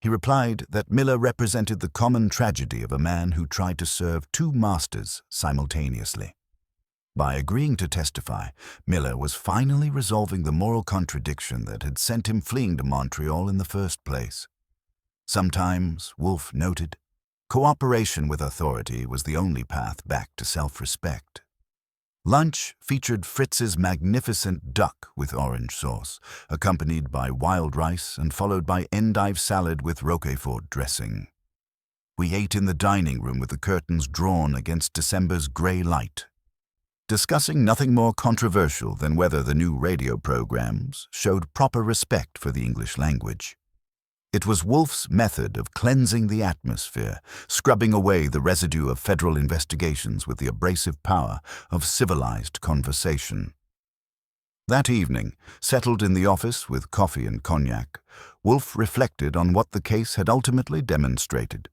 Speaker 1: He replied that Miller represented the common tragedy of a man who tried to serve two masters simultaneously. By agreeing to testify, Miller was finally resolving the moral contradiction that had sent him fleeing to Montreal in the first place. Sometimes, Wolfe noted, cooperation with authority was the only path back to self-respect. Lunch featured Fritz's magnificent duck with orange sauce, accompanied by wild rice and followed by endive salad with Roquefort dressing. We ate in the dining room with the curtains drawn against December's grey light, discussing nothing more controversial than whether the new radio programs showed proper respect for the English language. It was Wolfe's method of cleansing the atmosphere, scrubbing away the residue of federal investigations with the abrasive power of civilized conversation. That evening, settled in the office with coffee and cognac, Wolfe reflected on what the case had ultimately demonstrated.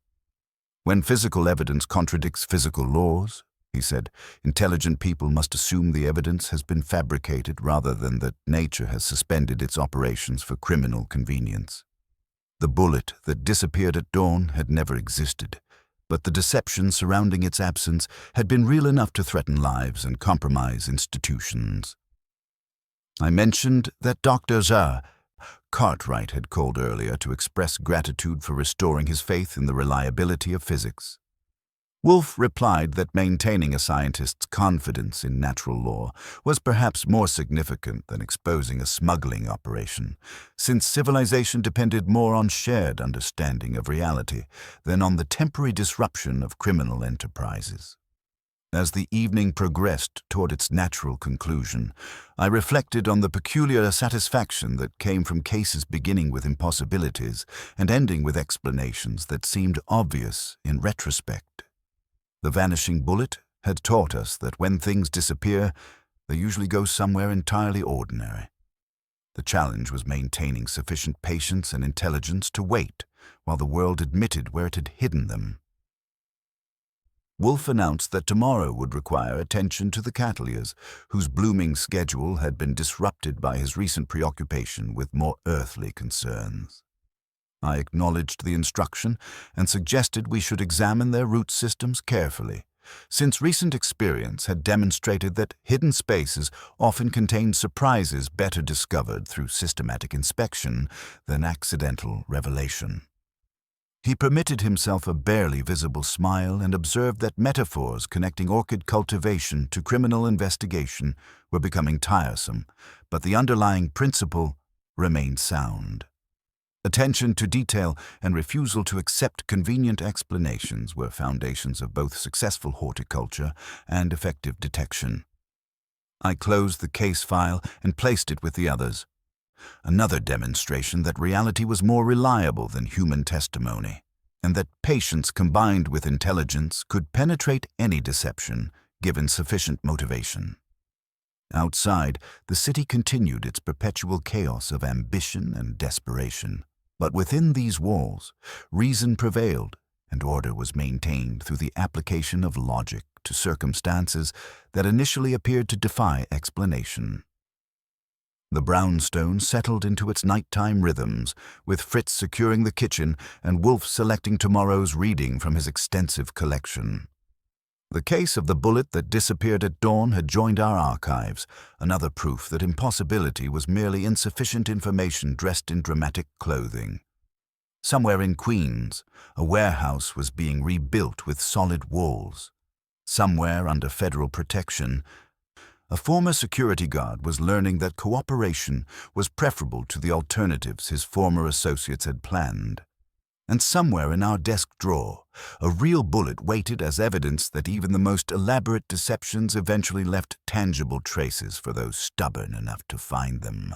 Speaker 1: When physical evidence contradicts physical laws, he said, intelligent people must assume the evidence has been fabricated rather than that nature has suspended its operations for criminal convenience. The bullet that disappeared at dawn had never existed, but the deception surrounding its absence had been real enough to threaten lives and compromise institutions. I mentioned that Dr. Cartwright had called earlier to express gratitude for restoring his faith in the reliability of physics. Wolfe replied that maintaining a scientist's confidence in natural law was perhaps more significant than exposing a smuggling operation, since civilization depended more on shared understanding of reality than on the temporary disruption of criminal enterprises. As the evening progressed toward its natural conclusion, I reflected on the peculiar satisfaction that came from cases beginning with impossibilities and ending with explanations that seemed obvious in retrospect. The vanishing bullet had taught us that when things disappear, they usually go somewhere entirely ordinary. The challenge was maintaining sufficient patience and intelligence to wait while the world admitted where it had hidden them. Wolfe announced that tomorrow would require attention to the Cattleyas, whose blooming schedule had been disrupted by his recent preoccupation with more earthly concerns. I acknowledged the instruction and suggested we should examine their root systems carefully, since recent experience had demonstrated that hidden spaces often contain surprises better discovered through systematic inspection than accidental revelation. He permitted himself a barely visible smile and observed that metaphors connecting orchid cultivation to criminal investigation were becoming tiresome, but the underlying principle remained sound. Attention to detail and refusal to accept convenient explanations were foundations of both successful horticulture and effective detection. I closed the case file and placed it with the others. Another demonstration that reality was more reliable than human testimony, and that patience combined with intelligence could penetrate any deception given sufficient motivation. Outside, the city continued its perpetual chaos of ambition and desperation. But within these walls, reason prevailed, and order was maintained through the application of logic to circumstances that initially appeared to defy explanation. The brownstone settled into its nighttime rhythms, with Fritz securing the kitchen and Wolfe selecting tomorrow's reading from his extensive collection. The case of the bullet that disappeared at dawn had joined our archives, another proof that impossibility was merely insufficient information dressed in dramatic clothing. Somewhere in Queens, a warehouse was being rebuilt with solid walls. Somewhere under federal protection, a former security guard was learning that cooperation was preferable to the alternatives his former associates had planned. And somewhere in our desk drawer, a real bullet waited as evidence that even the most elaborate deceptions eventually left tangible traces for those stubborn enough to find them.